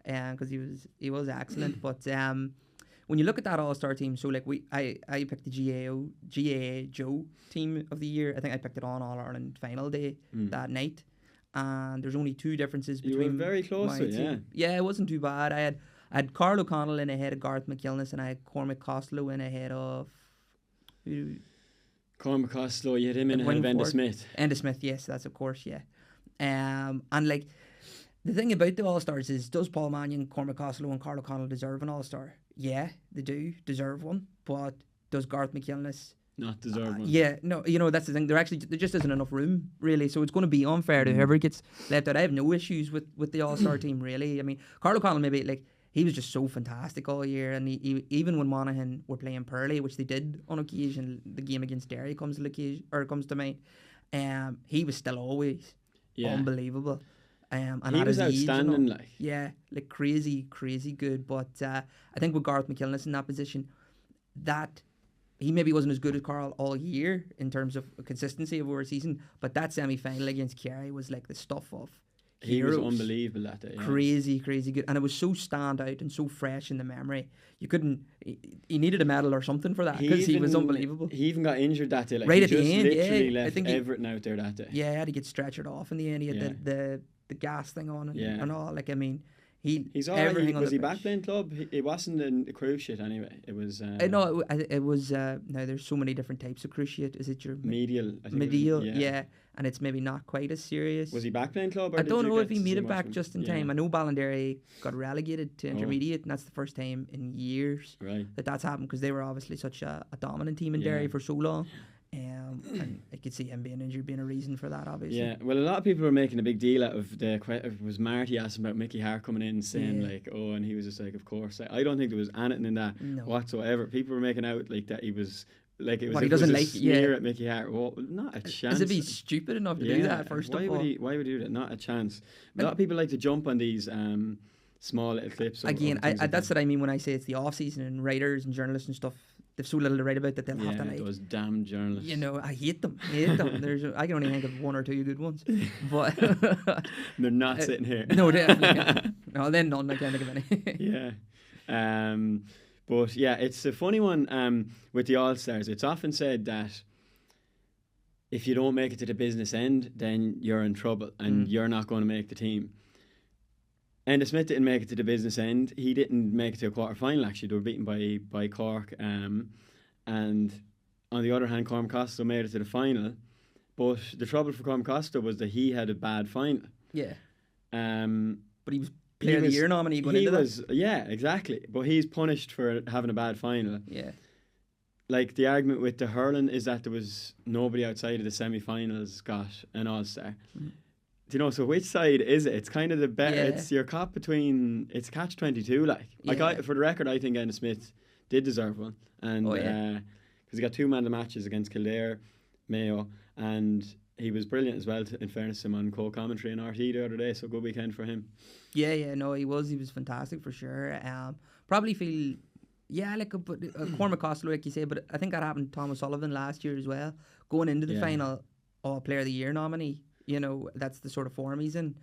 Because he was excellent. But when you look at that All-Star team, so like I picked the GAA Joe team of the year. I think I picked it on All-Ireland final day that night. And there's only two differences between. You were very close to it, yeah. Yeah, it wasn't too bad. I had Carl O'Connell in ahead of Garth McIlness, and I had Cormac Costello in ahead of. Cormac Costello, you had him in ahead of Enda Smith. Enda Smith, yes, that's of course, yeah. And like the thing about the All-Stars is, does Paul Mannion, Cormac Costello and Carl O'Connell deserve an All-Star? Yeah, they do deserve one. But does Garth McIlness not deserve one? Yeah, no, you know, that's the thing. There just isn't enough room, really. So it's going to be unfair to whoever gets left out. I have no issues with the All-Star team, really. I mean, Carl O'Connell, maybe, like, he was just so fantastic all year, and he even when Monaghan were playing Purley, which they did on occasion, the game against Derry comes to mind. He was still always unbelievable. And he was outstanding, like crazy good. But I think with Garth McIlness in that position, that he maybe wasn't as good as Carl all year in terms of consistency over a season, but that semi-final against Kerry was like the stuff of heroes. He was unbelievable that day. Yeah. Crazy good. And it was so stand out and so fresh in the memory. You couldn't... He needed a medal or something for that because he was unbelievable. He even got injured that day. Like, right at the end, literally left everything out there that day. Yeah, he had to get stretchered off in the end. He had the gas thing on and all. Like, I mean... He's all right. Was he back playing club? It wasn't in the cruciate anyway. It was. No, it was. Now there's so many different types of cruciate. Is it your medial? Medial, yeah. And it's maybe not quite as serious. Was he back playing club? Or I don't know if he made it back just in time. I know Ballinderry got relegated to intermediate, and that's the first time in years that's happened, because they were obviously such a dominant team in Derry for so long. And I could see him being injured being a reason for that, obviously. Yeah, well, a lot of people were making a big deal out of it was Marty asking about Mickey Hart coming in saying like, oh, and he was just like, of course. I don't think there was anything in that whatsoever. People were making out like that he was like, it was, he doesn't like sneer at Mickey Hart. Well, not a chance. Is it be stupid enough to do that? First of all, why would he do that? Not a chance. A lot of people like to jump on these small little clips. Again, that's what I mean when I say it's the off season, and writers and journalists and stuff, they've so little to write about that they'll have to, like, those damn journalists. You know, I hate them. I can only think of one or two good ones, but they're not sitting here. No, definitely. No, then none. I can't think of any. But yeah, it's a funny one with the All-Stars. It's often said that if you don't make it to the business end, then you're in trouble and you're not going to make the team. Enda Smith didn't make it to the business end. He didn't make it to a quarter-final, actually. They were beaten by Cork. And on the other hand, Cormac Costello made it to the final. But the trouble for Cormac Costello was that he had a bad final. Yeah. But he was Player of the Year nominee going into that. Yeah, exactly. But he's punished for having a bad final. Yeah. Like, the argument with the hurling is that there was nobody outside of the semi-finals got an All-Star. Do you know, so which side is it? It's kind of the better. It's your cop between. It's catch-22. Like for the record, I think Enda Smith did deserve one, and because he got 2 man of the matches against Kildare, Mayo, and he was brilliant as well. In fairness to him, on co-commentary in RT the other day, so good weekend for him. Yeah, no, he was fantastic for sure. Probably feel. Yeah, like Cormac Costello, like you say, but I think that happened to Thomas Sullivan last year as well, going into the final, Player of the Year nominee. You know, that's the sort of form he's in.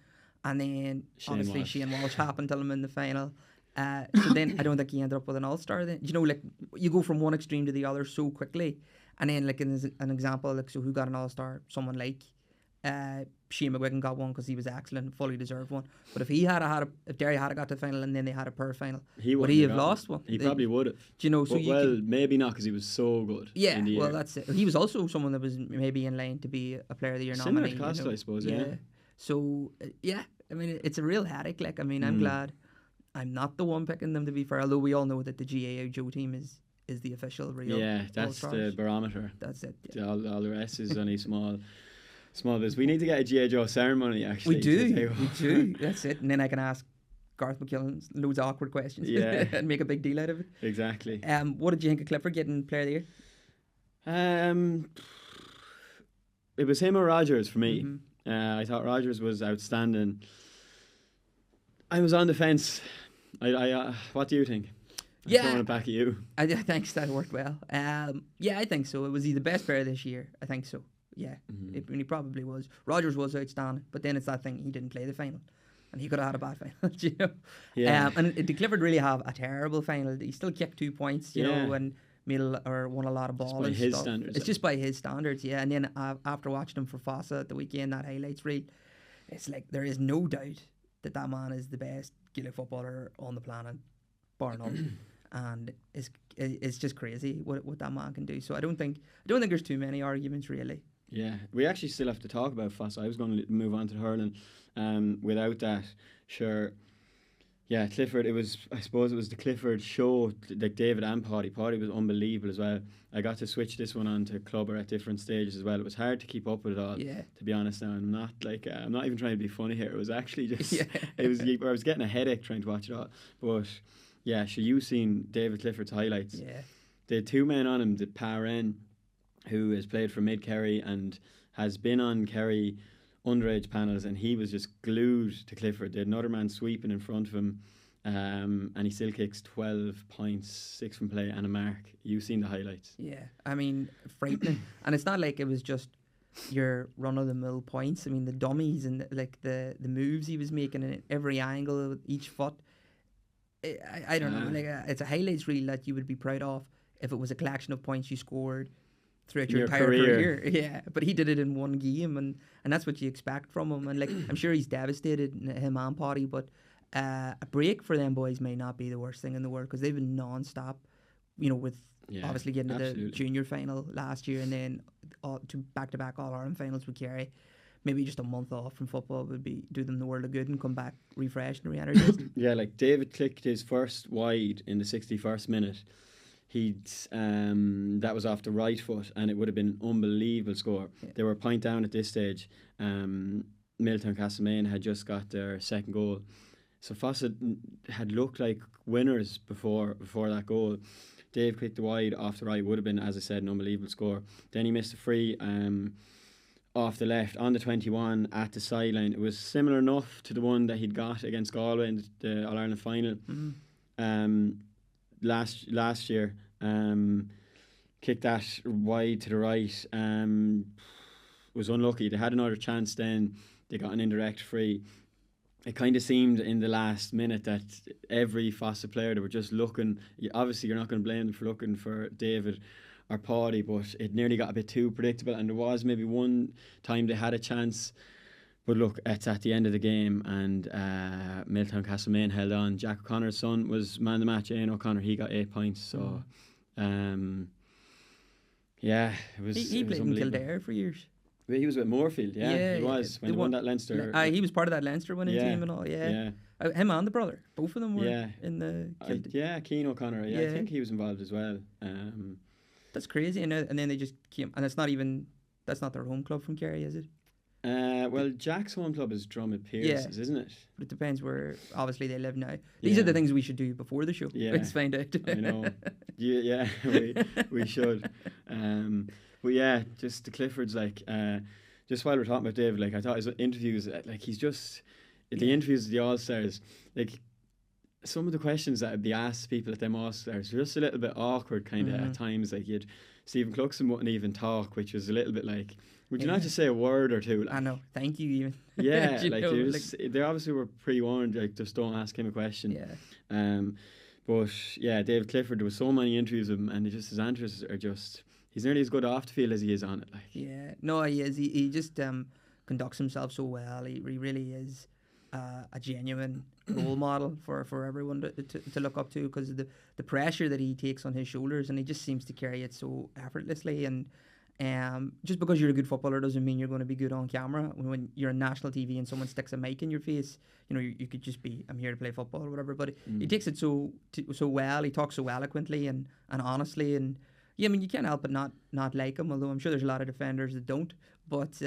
And then obviously Shane Walsh happened to him in the final. So then I don't think he ended up with an all-star then. You know, like you go from one extreme to the other so quickly. And then like an example, like so who got an all-star? Someone like Shane McGuigan got one because he was excellent, fully deserved one. But if if Derry had got to the final and then they had a per final, would he have lost one? He probably would have. Do you know? So maybe not because he was so good. Yeah, in the well year. that's it. He was also someone that was maybe in line to be a Player of the Year Similar nominee. to Costello, I suppose. Yeah. So I mean it's a real headache. Like I mean I'm glad I'm not the one picking them, to be fair. Although we all know that the GAA Joe team is the official real. Yeah, that's All-Stars. the barometer. That's it. Yeah. All the rest is only small bits. We need to get a GAA Joe ceremony, actually. We do. That's it. And then I can ask Garth McKillen loads of awkward questions. Yeah. And make a big deal out of it. Exactly. What did you think of Clifford getting Player of the Year? It was him or Rogers for me. Mm-hmm. I thought Rogers was outstanding. I was on the fence. What do you think? I'm throwing it back at you. Thanks, that worked well. Yeah, I think so. Was he the best player this year? I think so. Yeah, he probably was. Rogers was outstanding, but then it's that thing, he didn't play the final. And he could have had a bad final, you know. Yeah. And did Clifford really have a terrible final? He still kicked 2 points, you know, and won a lot of ball and his stuff. standards. It's just by his standards, yeah. And then after watching him for Fossa at the weekend, that highlights reel, it's like there is no doubt that man is the best Gaelic footballer on the planet, bar none. And it's just crazy what that man can do. So I don't think there's too many arguments really. Yeah, we actually still have to talk about Fossa. I was going to move on to the hurling. Without that, sure. Yeah, Clifford. I suppose it was the Clifford show. Like David and Paddy. Paddy was unbelievable as well. I got to switch this one on to Clubber at different stages as well. It was hard to keep up with it all. Yeah. To be honest, now I'm not even trying to be funny here. It was actually just. I was getting a headache trying to watch it all. But yeah, so you've seen David Clifford's highlights. Yeah. The two men on him, the Paren, who has played for Mid Kerry and has been on Kerry underage panels, and he was just glued to Clifford. They had another man sweeping in front of him, and he still kicks 12 points, 6 from play and a mark. You've seen the highlights. Yeah, I mean, frightening. And it's not like it was just your run-of-the-mill points. I mean, the dummies and the moves he was making in every angle with each foot. I don't know. Like it's a highlights reel that you would be proud of if it was a collection of points you scored throughout your entire career. Yeah, but he did it in one game, and that's what you expect from him. And like I'm sure he's devastated, him and Potty, but a break for them boys may not be the worst thing in the world because they've been non-stop, you know, with obviously getting to the junior final last year and then to back-to-back All-Ireland finals with Kerry. Maybe just a month off from football would do them the world of good and come back refreshed and re-energized. Yeah, like David clicked his first wide in the 61st minute. That was off the right foot, and it would have been an unbelievable score. Yeah. They were a point down at this stage. Milltown Castlemaine had just got their second goal, so Fossa had looked like winners before that goal. Dave clicked the wide off the right, would have been, as I said, an unbelievable score. Then he missed a free off the left on the 21 at the sideline. It was similar enough to the one that he'd got against Galway in the All-Ireland final last year. Kicked that wide to the right. Was unlucky. They had another chance then. They got an indirect free. It kind of seemed in the last minute that every Fossa player, they were just looking. Obviously, you're not going to blame them for looking for David or Paddy, but it nearly got a bit too predictable, and there was maybe one time they had a chance, but look, it's at the end of the game, and Milltown Castlemaine held on. Jack O'Connor's son was man of the match. Ian O'Connor, he got 8 points, so yeah, it was. He played in Kildare for years. He was with Moorfield, he was when they won that Leinster. He was part of that Leinster winning team and all. Him and the brother, both of them were in the. Keane O'Connor. I think he was involved as well. That's crazy, and then they just came, and that's not their home club from Kerry, is it? Well, Jack's home club is Drummond Pierce's, isn't it? But it depends where, obviously, they live now. These are the things we should do before the show. Let's find out. I know. We should. But yeah, just the Cliffords, like, just while we're talking about David, like, I thought his interviews, like, he's just, the interviews of the All-Stars, like, some of the questions that would be asked people at them All-Stars were just a little bit awkward kind of at times. Like, you'd Stephen Cluxon wouldn't even talk, which was a little bit like, would you Yeah. not just say a word or two? Like, I know. Thank you, even. yeah, Do you like, know, they obviously were pre-warned, like, just don't ask him a question. yeah. But yeah, David Clifford, there was so many interviews of him, and his answers are just, he's nearly as good off the field as he is on it. Like, Yeah, no, he is. He just conducts himself so well. He really is a genuine role model for everyone to look up to, because of the pressure that he takes on his shoulders, and he just seems to carry it so effortlessly. And just because you're a good footballer doesn't mean you're going to be good on camera. When you're on national TV and someone sticks a mic in your face, you know, you could just be, I'm here to play football or whatever. But he takes it so well. He talks so eloquently and honestly, and yeah, I mean, you can't help but not like him, although I'm sure there's a lot of defenders that don't. But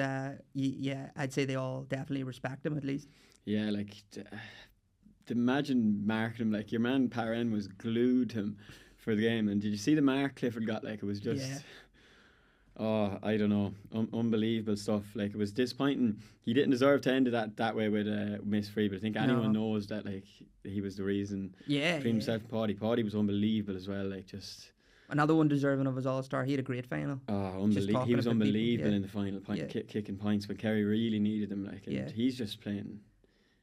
yeah, I'd say they all definitely respect him, at least. yeah, like, imagine marking him. Like, your man Parren was glued to him for the game. And did you see the mark Clifford got? Like, it was just... Yeah. Oh, I don't know. Unbelievable stuff. Like, it was disappointing. He didn't deserve to end it that way with Miss Free, but I think anyone knows that, like, he was the reason. Yeah, Between himself and Paddy. Paddy was unbelievable as well. Like, just... Another one deserving of his All-Star. He had a great final. Oh, unbelievable. He was unbelievable in the final, Yeah. kicking points, but Kerry really needed him. Like, and Yeah. he's just playing...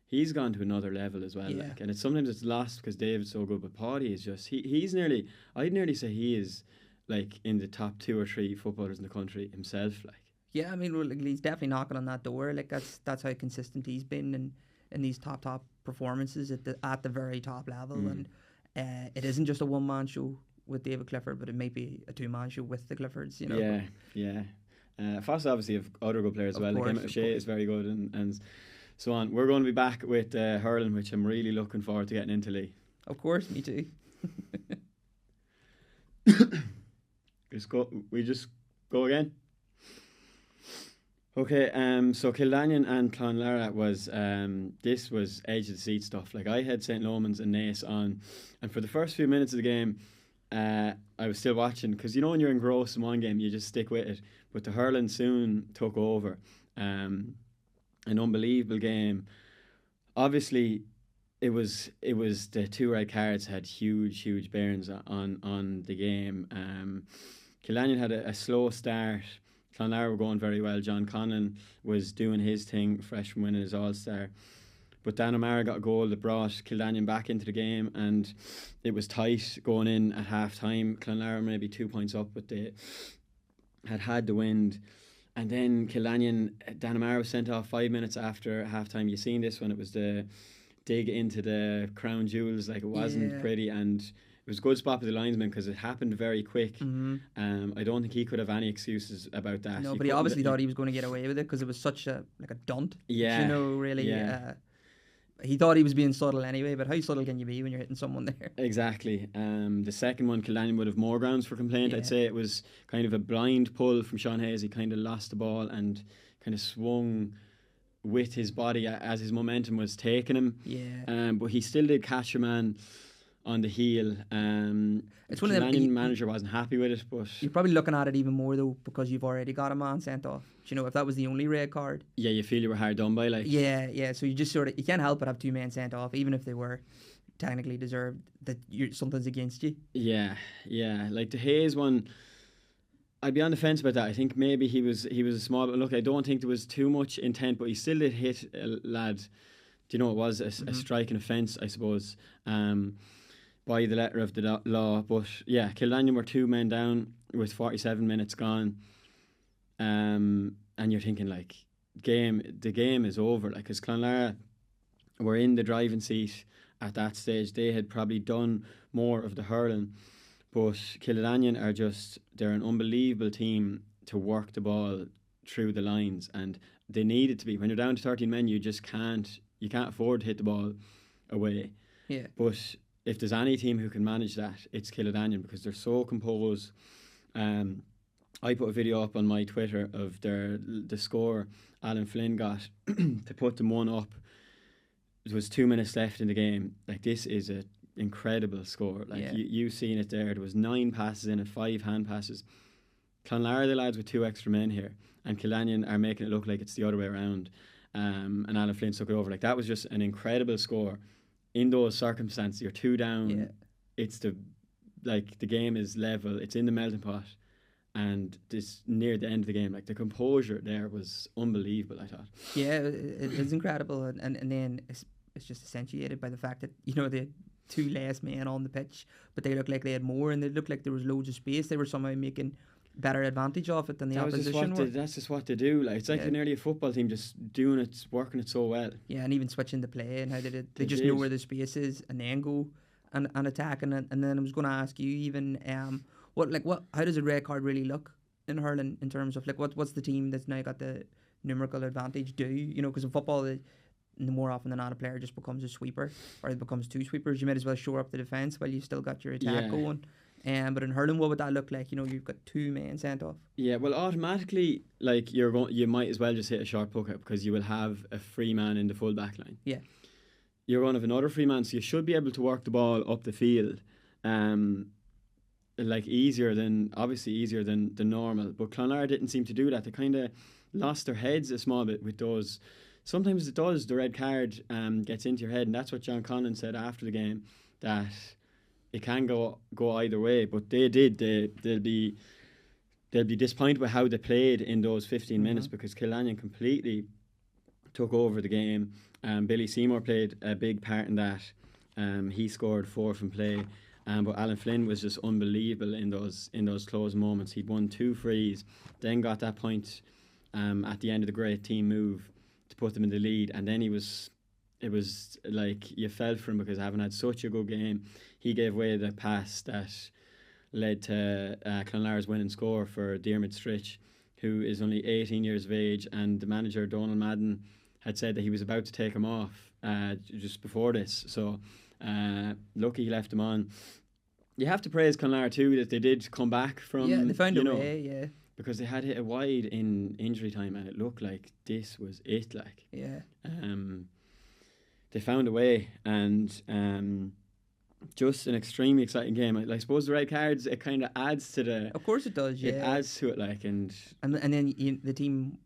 He's gone to another level as well. Yeah. Like, and sometimes it's lost because David's so good, but Paddy is just... He's nearly... I'd nearly say he is... like in the top 2 or 3 footballers in the country himself. Like, Yeah, I mean, well, like, he's definitely knocking on that door. Like, that's how consistent he's been in these top performances at the very top level. And it isn't just a one-man show with David Clifford, but it may be a 2-man show with the Cliffords, you know. Yeah. Foss obviously have other good players as well. Like, Emmett O'Shea is very good, and so on. We're going to be back with hurling, which I'm really looking forward to getting into, Lee. Of course, me too. We just go again. Okay, so Kildanian and Clonlara was this was edge of the seat stuff. Like, I had St. Lomans and Naas on, and for the first few minutes of the game, I was still watching, because you know when you're engrossed in one game, you just stick with it. But the hurling soon took over. An unbelievable game. Obviously, it was the 2 red cards had huge bearings on the game. Kildanian had a slow start. Clonlara were going very well. John Conlon was doing his thing, freshman winning his All-Star. But Dan O'Mara got a goal that brought Kildanian back into the game, and it was tight going in at half-time. Clonlara maybe 2 points up, but they had the wind. And then Kildanian, Dan O'Mara was sent off 5 minutes after half-time. You seen this when it was the dig into the crown jewels. Like, it wasn't pretty, and it was a good spot for the linesman because it happened very quick. I don't think he could have any excuses about that. No, but he obviously thought he was going to get away with it because it was such a dunt. Yeah. You know, really. Yeah. He thought he was being subtle anyway, but how subtle can you be when you're hitting someone there? Exactly. The second one, Kildanian would have more grounds for complaint. I'd say it was kind of a blind pull from Sean Hayes. He kind of lost the ball and kind of swung with his body as his momentum was taking him. Yeah. But he still did catch a man on the heel. It's one of them. Manager wasn't happy with it, but you're probably looking at it even more though because you've already got a man sent off. Do you know, if that was the only red card? Yeah, you feel you were hard done by, like. Yeah. So you just sort of, you can't help but have 2 men sent off, even if they were technically deserved. That something's against you. Yeah. Like the Hayes one, I'd be on the fence about that. I think maybe he was a small. But look, I don't think there was too much intent, but he still did hit a lad. Do you know, it was a striking offence, I suppose. By the letter of the law. But yeah, Kildanian were 2 men down with 47 minutes gone. And you're thinking, like, the game is over. Like, because Clonlara were in the driving seat at that stage. They had probably done more of the hurling. But Kildanian they're an unbelievable team to work the ball through the lines. And they needed to be. When you're down to 13 men, you can't afford to hit the ball away. Yeah. But if there's any team who can manage that, it's Kildanian because they're so composed. I put a video up on my Twitter of the score Alan Flynn got to put them 1 up. There was 2 minutes left in the game. Like, this is an incredible score. Like, you've seen it there. There was 9 passes in it, 5 hand passes. Clonlara, the lads with 2 extra men here, and Kildanian are making it look like it's the other way around. And Alan Flynn took it over. Like, that was just an incredible score. In those circumstances, you're 2 down. Yeah. It's the game is level. It's in the melting pot, and this near the end of the game, like the composure there was unbelievable, I thought. Yeah, it's incredible, and then it's just accentuated by the fact that the two less men on the pitch, but they looked like they had more, and they looked like there was loads of space. They were somehow making better advantage of it than the opposition were. That's just what they do. Like it's like nearly a football team just doing it, working it so well. Yeah, and even switching the play and how they did. They just know where the space is and then go and attack. And then I was going to ask you even how does a red card really look in hurling in terms of like what's the team that's now got the numerical advantage do? Because in football, more often than not, a player just becomes a sweeper or it becomes two sweepers. You might as well shore up the defence while you still got your attack going. But in hurling, what would that look like? You've got two men sent off. Yeah, well, automatically, like you might as well just hit a short puck out because you will have a free man in the full back line. Yeah, you're going to have another free man, so you should be able to work the ball up the field, like easier than normal. But Clonlara didn't seem to do that. They kind of lost their heads a small bit with those. Sometimes it does. The red card gets into your head, and that's what John Conlon said after the game, that it can go either way, but they did. They'll be disappointed with how they played in those 15 minutes because Killannon completely took over the game. Billy Seymour played a big part in that. He scored 4 from play, but Alan Flynn was just unbelievable in those close moments. He'd won 2 frees, then got that point at the end of the great team move to put them in the lead, and then it was like you felt for him because having had such a good game, he gave away the pass that led to Clonlara's winning score for Diarmuid Stritch, who is only 18 years of age, and the manager Donald Madden had said that he was about to take him off just before this, so lucky he left him on. You have to praise Clonlara too that they did come back from, they found a way, because they had hit it wide in injury time and it looked like this was it, like they found a way, and just an extremely exciting game. I suppose the red cards, it kind of adds to the. Of course it does. Yeah, it adds to it, like, and then the team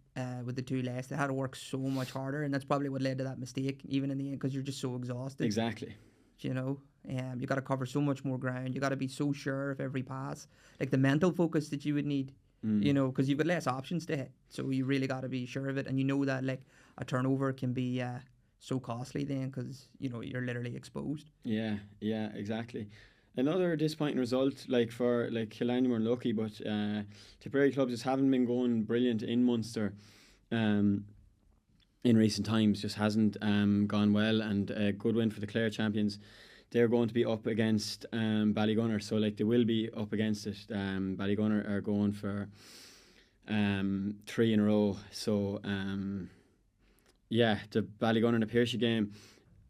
with the 2 less, they had to work so much harder, and that's probably what led to that mistake, even in the end, because you're just so exhausted. Exactly. You got to cover so much more ground. You got to be so sure of every pass, like the mental focus that you would need. Because you've got less options to hit, so you really got to be sure of it, and that like a turnover can be so costly then because you're literally exposed. Yeah, exactly. Another disappointing result, like for Killarney were unlucky, but Tipperary clubs just haven't been going brilliant in Munster in recent times. Just hasn't gone well, and a good win for the Clare champions. They're going to be up against Ballygunner, so they will be up against it. Ballygunner are going for 3 in a row, so the Ballygunner and the Pearshie game,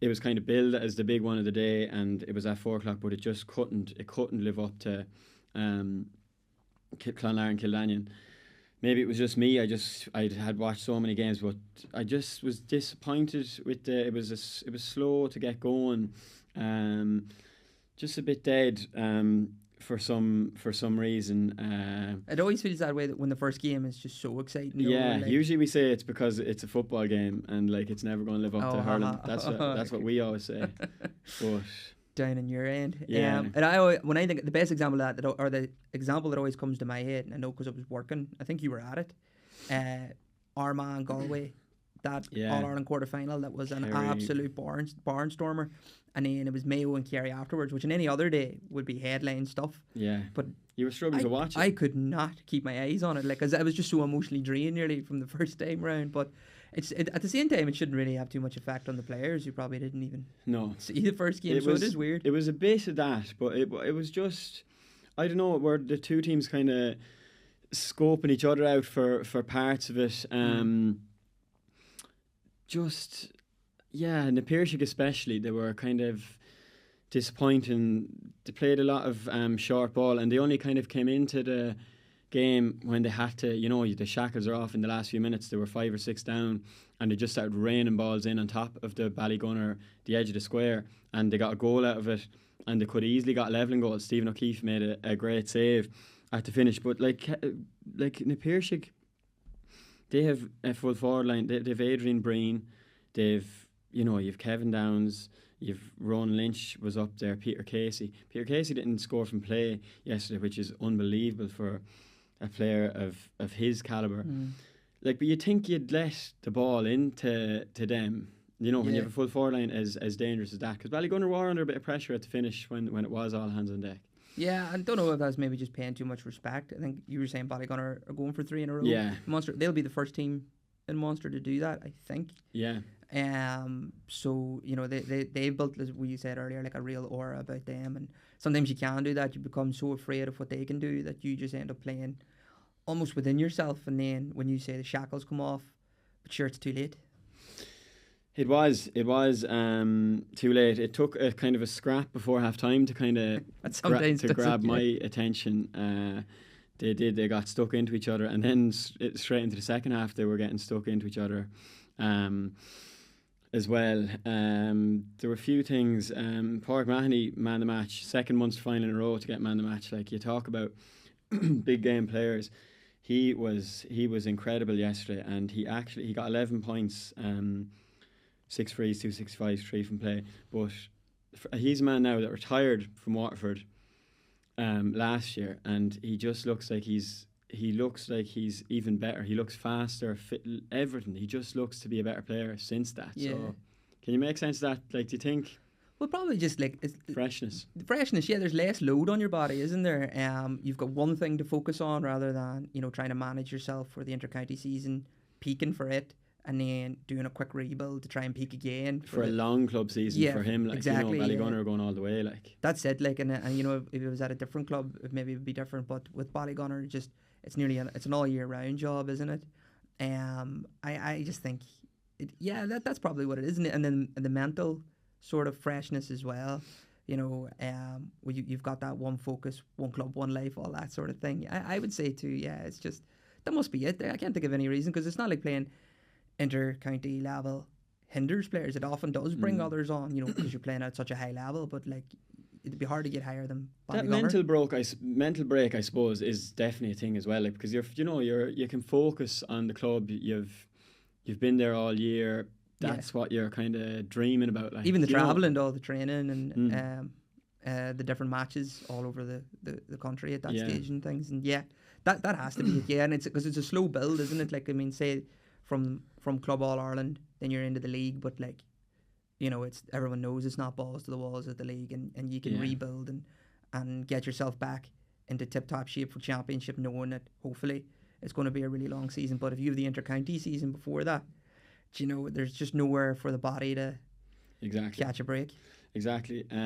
it was kind of billed as the big one of the day, and it was at 4 o'clock, but it just couldn't live up to Clonlara and Kildanyon. Maybe it was just me. I had watched so many games, but I just was disappointed with it was slow to get going. Just a bit dead for some reason. It always feels that way, that when the first game is just so exciting. Usually we say it's because it's a football game and like it's never going to live up to hurling. That's what we always say. But down in your end, and when I think the best example of that, or the example that always comes to my head, and I know because I was working, I think you were at it. Armagh, Galway. That All-Ireland quarter-final, that was an absolute barnstormer. And then it was Mayo and Kerry afterwards, which in any other day would be headline stuff. Yeah. But you were struggling to watch it. I could not keep my eyes on it, because I was just so emotionally drained nearly from the first time round. But at the same time, it shouldn't really have too much effect on the players who probably didn't even see the first game. It is weird. It was a bit of that, but it was just, I don't know, where the two teams kind of scoping each other out for parts of it. In the Pearshie especially, they were kind of disappointing. They played a lot of short ball, and they only kind of came into the game when they had to, the shackles are off in the last few minutes. They were 5 or 6 down, and they just started raining balls in on top of the Ballygunner, the edge of the square, and they got a goal out of it, and they could have easily got a levelling goal. Stephen O'Keefe made a great save at the finish, but like in the Pearshie, they have a full forward line. They've Adrian Breen, you've Kevin Downs, you've Ron Lynch was up there, Peter Casey. Peter Casey didn't score from play yesterday, which is unbelievable for a player of his calibre. Like, but you think you'd let the ball into them, you know, when you have a full forward line as dangerous as that. Because Ballygunner were under a bit of pressure at the finish when it was all hands on deck. Yeah, I don't know if that's maybe just paying too much respect. I think you were saying Ballygunner are going for 3 in a row. Yeah. Munster, they'll be the first team in Munster to do that, I think. Yeah. So, you know, they built, as we said earlier, like a real aura about them. And sometimes you can do that. You become so afraid of what they can do that you just end up playing almost within yourself. And then when you say the shackles come off, but sure, it's too late. It was too late. It took a kind of a scrap before half time to kind of grab my attention. They got stuck into each other, and then straight into the second half they were getting stuck into each other as well. There were a few things. Pádraig Mahoney, man of the match, second Munster final in a row to get man of the match. Like, you talk about big game players. He was incredible yesterday, and he got 11 points. 6 frees, 2 65s, 3 from play. But he's a man now that retired from Waterford last year, and he just looks like he's even better. He looks faster, fit, everything. He just looks to be a better player since that. Yeah. So can you make sense of that? Like, do you think? Well, probably just like freshness. Yeah, there's less load on your body, isn't there? You've got one thing to focus on rather than, you know, trying to manage yourself for the inter-county season, peaking for it, and then doing a quick rebuild to try and peak again for a long club season for him. Like, exactly, you know, Ballygunner are going all the way. Like, that's it. Like, and you know, if it was at a different club, maybe it would be different. But with Ballygunner, just it's an all year round job, isn't it? I just think, that's probably what it is, isn't it? And then the mental sort of freshness as well. You know, you've got that one focus, one club, one life, all that sort of thing. I would say too. Yeah, it's just that must be it. I can't think of any reason, because it's not like playing inter-county level hinders players. It often does bring others on, you know, because you're playing at such a high level, but like it'd be hard to get higher than Ballygunner. That mental break, I suppose, is definitely a thing as well, like, because you can focus on the club. You've been there all year. That's what you're kind of dreaming about, like, even the travelling, all the training and the different matches all over the country at that stage and things. And that has to be it. And it's because it's a slow build, isn't it? Like, I mean, say from Club All Ireland, then you're into the league, but like, you know, it's everyone knows it's not balls to the walls at the league, and you can rebuild and get yourself back into tip-top shape for championship, knowing that hopefully it's going to be a really long season. But if you have the inter-county season before that, you know, there's just nowhere for the body to catch a break. Exactly. So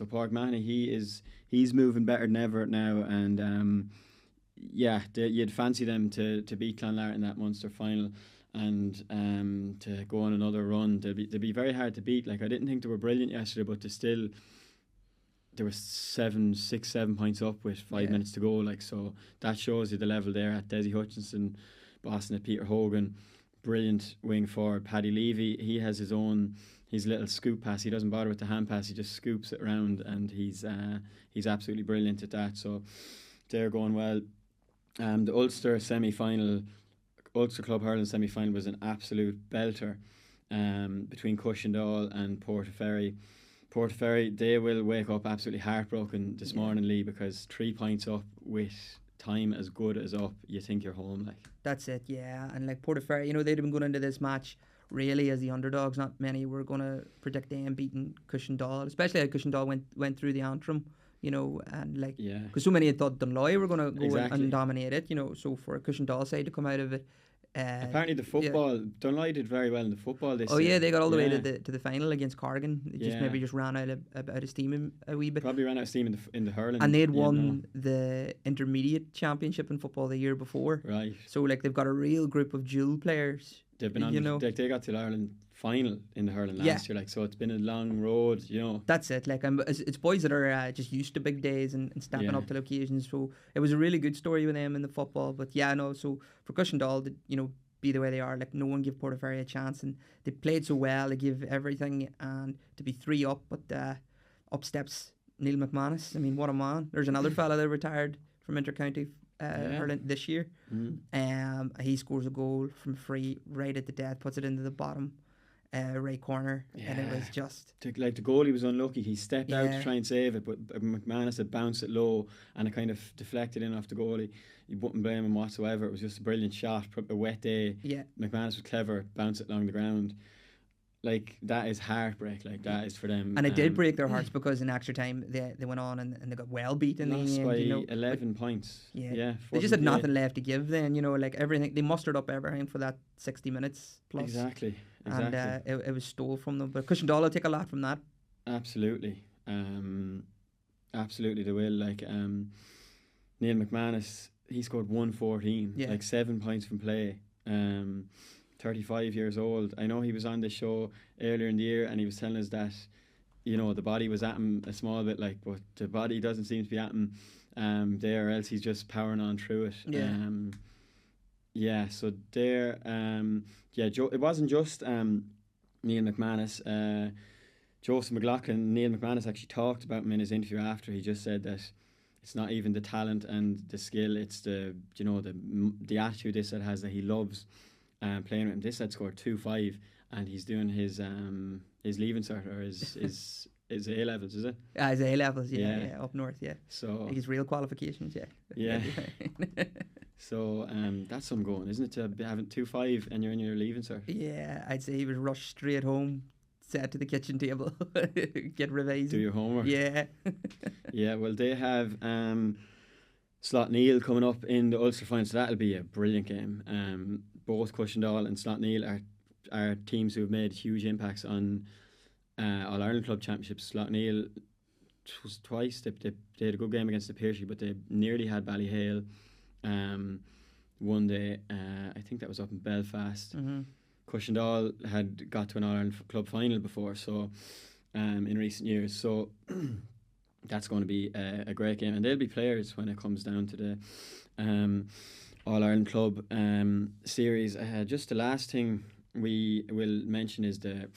Pádraig Mahoney, he's moving better than ever now, and you'd fancy them to beat Clonlara in that Munster final, and to go on another run. They'd be very hard to beat. Like, I didn't think they were brilliant yesterday, but they were 7 points up with 5 minutes to go. Like, so that shows you the level there at Desi Hutchinson, Boston at Peter Hogan, brilliant wing forward. Paddy Levy, he has his little scoop pass. He doesn't bother with the hand pass. He just scoops it around, and he's absolutely brilliant at that. So they're going well. The Ulster Club Hurling semi-final was an absolute belter between Cushendall and Portaferry. Portaferry, they will wake up absolutely heartbroken this morning, Lee, because 3 points up with time as good as up, you think you're home. Like, that's it. And like Portaferry, you know, they'd have been going into this match really as the underdogs. Not many were going to predict them beating Cushendall, especially how Cushendall went through the Antrim, you know, and like, because so many had thought Dunloy were going to go and dominate it, you know. So for a Cushendall side to come out of it, apparently the football, Dunloy did very well in the football this year. They got all the way to the final against Corrigan. They maybe ran out of steam a wee bit. Probably ran out of steam in the hurling. And they'd won the intermediate championship in football the year before. Right. So like, they've got a real group of dual players. They've been on, you know, they got to the Ireland final in the hurling last year, like, so it's been a long road, you know. That's it. Like, it's boys that are just used to big days and stepping up to the occasions. So it was a really good story with them in the football. But so for Cushendall to, you know, be the way they are, like, no one give Portaferry a chance, and they played so well. They give everything, and to be 3 up, but up steps Neil McManus. I mean, what a man. There's another fella that retired from inter-county hurling this year. He scores a goal from free right at the death, puts it into the bottom right corner, and it was just like the goalie was unlucky. He stepped out to Yeah. try and save it, but McManus had bounced it low and it kind of deflected in off the goalie. You wouldn't blame him whatsoever. It was just a brilliant shot. A wet day. yeah. McManus was clever, bounced it along the ground. Like, that is heartbreak. Like, that is for them. And it did break their hearts because in extra time they went on and they got well beat in the lost end. by You know, 11 points. yeah. They just had nothing left to give. Then like everything they mustered up everything for that 60 minutes plus. Exactly. And it was stole from them. But Cushendall will take a lot from that. Absolutely. Absolutely they will. Like, Neil McManus, he scored 114, like 7 points from play. 35 years old. I know he was on the show earlier in the year and he was telling us that, the body was at him a small bit, like, but the body doesn't seem to be at him there, or else he's just powering on through it. So there, Joe, it wasn't just Neil McManus. Joseph McLaughlin, Neil McManus actually talked about him in his interview after. He just said that it's not even the talent and the skill, it's the attitude this lad has, that he loves playing with him. This lad scored 2-5 and he's doing his leaving cert or his A levels, is it? His A levels, yeah, up north, yeah. So his real qualifications, yeah. So that's some going, isn't it, to be having 2-5 and you're in your leaving cert? Yeah, I'd say he was rushed straight home, sat to the kitchen table, get revised. Do your homework. Yeah. Yeah, well, they have Slot Neil coming up in the Ulster final, so that'll be a brilliant game. Both Cushendall and Slot Neil are teams who have made huge impacts on All Ireland Club Championships. Slot Neil was twice. They had a good game against the Pearshie, but they nearly had Ballyhale one day. I think that was up in Belfast. Mm-hmm. Cushendall had got to an All Ireland Club final before, so in recent years. So that's going to be a great game, and they'll be players when it comes down to the All Ireland Club series. Just the last thing we will mention is the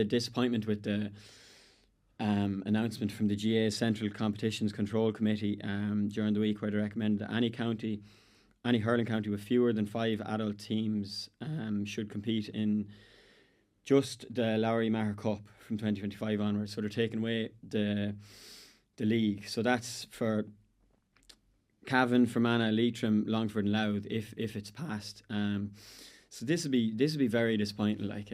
disappointment with the announcement from the GAA Central Competitions Control Committee during the week, where they recommended that any hurling county with fewer than 5 adult teams should compete in just the Lowry Maher Cup from 2025 onwards. So they're taking away the league. So that's for Cavan, Fermanagh, Leitrim, Longford and Louth if it's passed. So this would be very disappointing. Like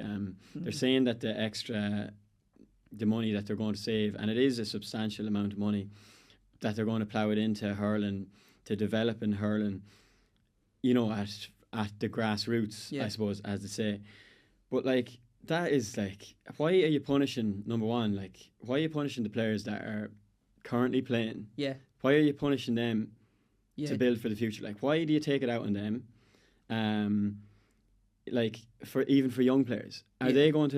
they're saying that the money that they're going to save, and it is a substantial amount of money, that they're going to plough it into hurling, to develop in hurling, at the grassroots, I suppose, as they say. But like, that is like, why are you punishing, number one, like, why are you punishing the players that are currently playing? Yeah. Why are you punishing them to build for the future? Like, why do you take it out on them? Like, for young players, are they going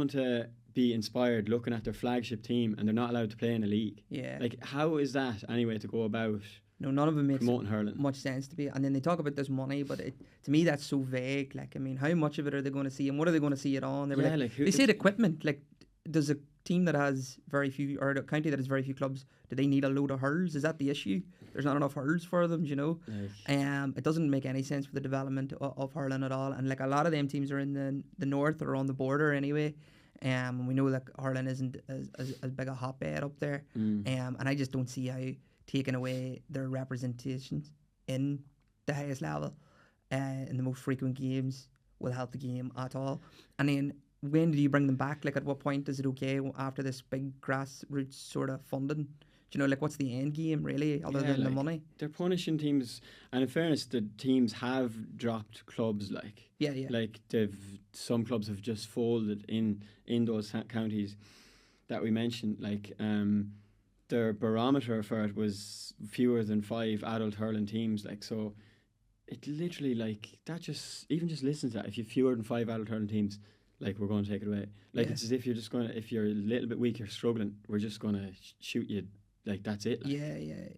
to be inspired looking at their flagship team and they're not allowed to play in a league? Yeah. Like, how is that anyway to go about? No, none of it makes hurling much sense to me. And then they talk about this money, but to me that's so vague. Like, I mean, how much of it are they going to see, and what are they going to see it on? They said equipment. Like, does a team that has very few, or a county that has very few clubs, do they need a load of hurls? Is that the issue? There's not enough hurls for them, It doesn't make any sense for the development of hurling at all. And like, a lot of them teams are in the north or on the border anyway. We know that hurling isn't as big a hotbed up there. And I just don't see how taking away their representations in the highest level in the most frequent games will help the game at all. And then, when do you bring them back? Like, at what point is it okay after this big grassroots sort of funding? Do you know, like, what's the end game really, other than the money? They're punishing teams, and in fairness, the teams have dropped clubs. Like, like some clubs have just folded in those counties that we mentioned. Like, their barometer for it was fewer than 5 adult hurling teams. Like, so it literally, like, that just listen to that. If you've fewer than 5 adult hurling teams, like, we're going to take it away. Like, it's as if you're just going to, if you're a little bit weak, you're struggling, we're just going to shoot you. Like, that's it.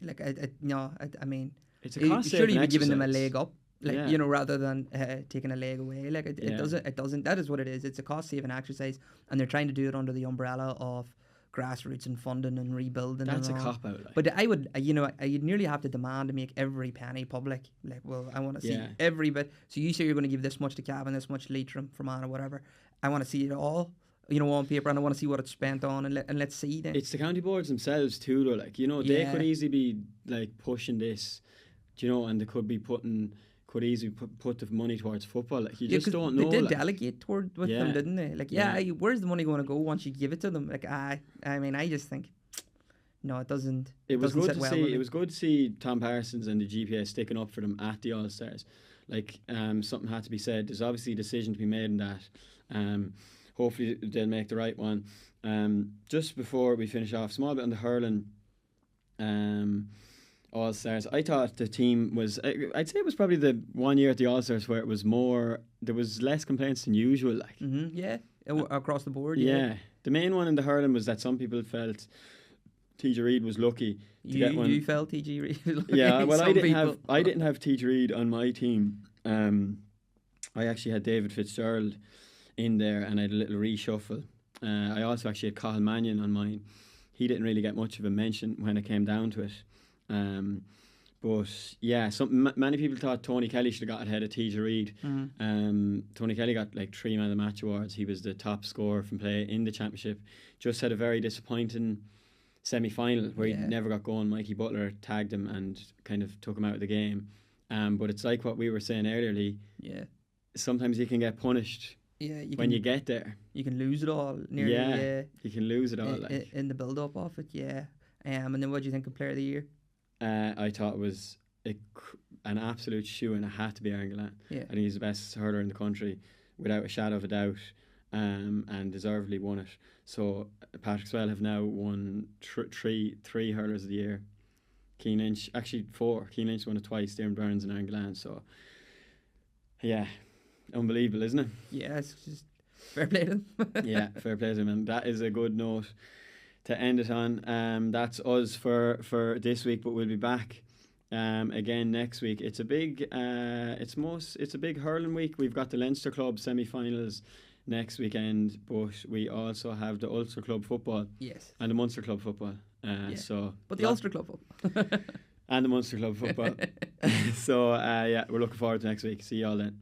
Like. I mean, it's a cost saving exercise. Should be giving them a leg up, like, rather than taking a leg away. Like, it doesn't. That is what it is. It's a cost saving exercise, and they're trying to do it under the umbrella of grassroots and funding and rebuilding. That's and a all. cop out. Like. But I would, I'd nearly have to demand to make every penny public. Like, well, I want to see every bit. So you say you're going to give this much to Cavan, this much Leitrim, Fermanagh, or whatever. I want to see it all, on paper, and I want to see what it's spent on, and let's see then. It's the county boards themselves too, though. Like, they could easily be like pushing this, and they could be could easily put the money towards football. Like, you just don't know. They did delegate with them, didn't they? Like, where's the money going to go once you give it to them? Like, I just think, no, it doesn't. It was good to see. It was good to see Tom Parsons and the GPS sticking up for them at the All Stars. Like, something had to be said. There's obviously a decision to be made in that. Hopefully they'll make the right one. Just before we finish off, small bit on the hurling. All Stars. I thought the team was. I'd say it was probably the one year at the All Stars where it was more. There was less complaints than usual. Like, across the board. Yeah, the main one in the hurling was that some people felt TJ Reid was lucky to get one. You felt TJ Reid was lucky. Yeah, well, I didn't have TJ Reid on my team. I actually had David Fitzgerald in there, and I had a little reshuffle. I also actually had Cathal Mannion on mine. He didn't really get much of a mention when it came down to it. But yeah, many people thought Tony Kelly should have got ahead of TJ Reid. Tony Kelly got like 3 Man of the Match awards. He was the top scorer from play in the championship. Just had a very disappointing semi-final where he never got going. Mikey Butler tagged him and kind of took him out of the game. But it's like what we were saying earlier, Lee. Yeah. Sometimes you can get punished. Yeah, you get there. You can lose it all. Nearly, you can lose it all. In the build-up of it, yeah. And then what do you think of Player of the Year? I thought it was an absolute shoe, and it had to be Aaron Gillane. Yeah. I think he's the best hurler in the country, without a shadow of a doubt, and deservedly won it. So Patrick Swell have now won three hurlers of the year. Cian Lynch, actually 4. Cian Lynch won it twice, Darren Burns and Aaron Gillane. So, yeah, unbelievable, isn't it? Yeah, it's just fair play to them. Yeah, fair play to them. And that is a good note to end it on. That's us for this week, but we'll be back again next week. It's a big it's a big hurling week. We've got the Leinster Club semi-finals next weekend, but we also have the Ulster Club football. Yes. And the Munster Club football. But the Ulster Club football. And the Munster Club football. So we're looking forward to next week. See you all then.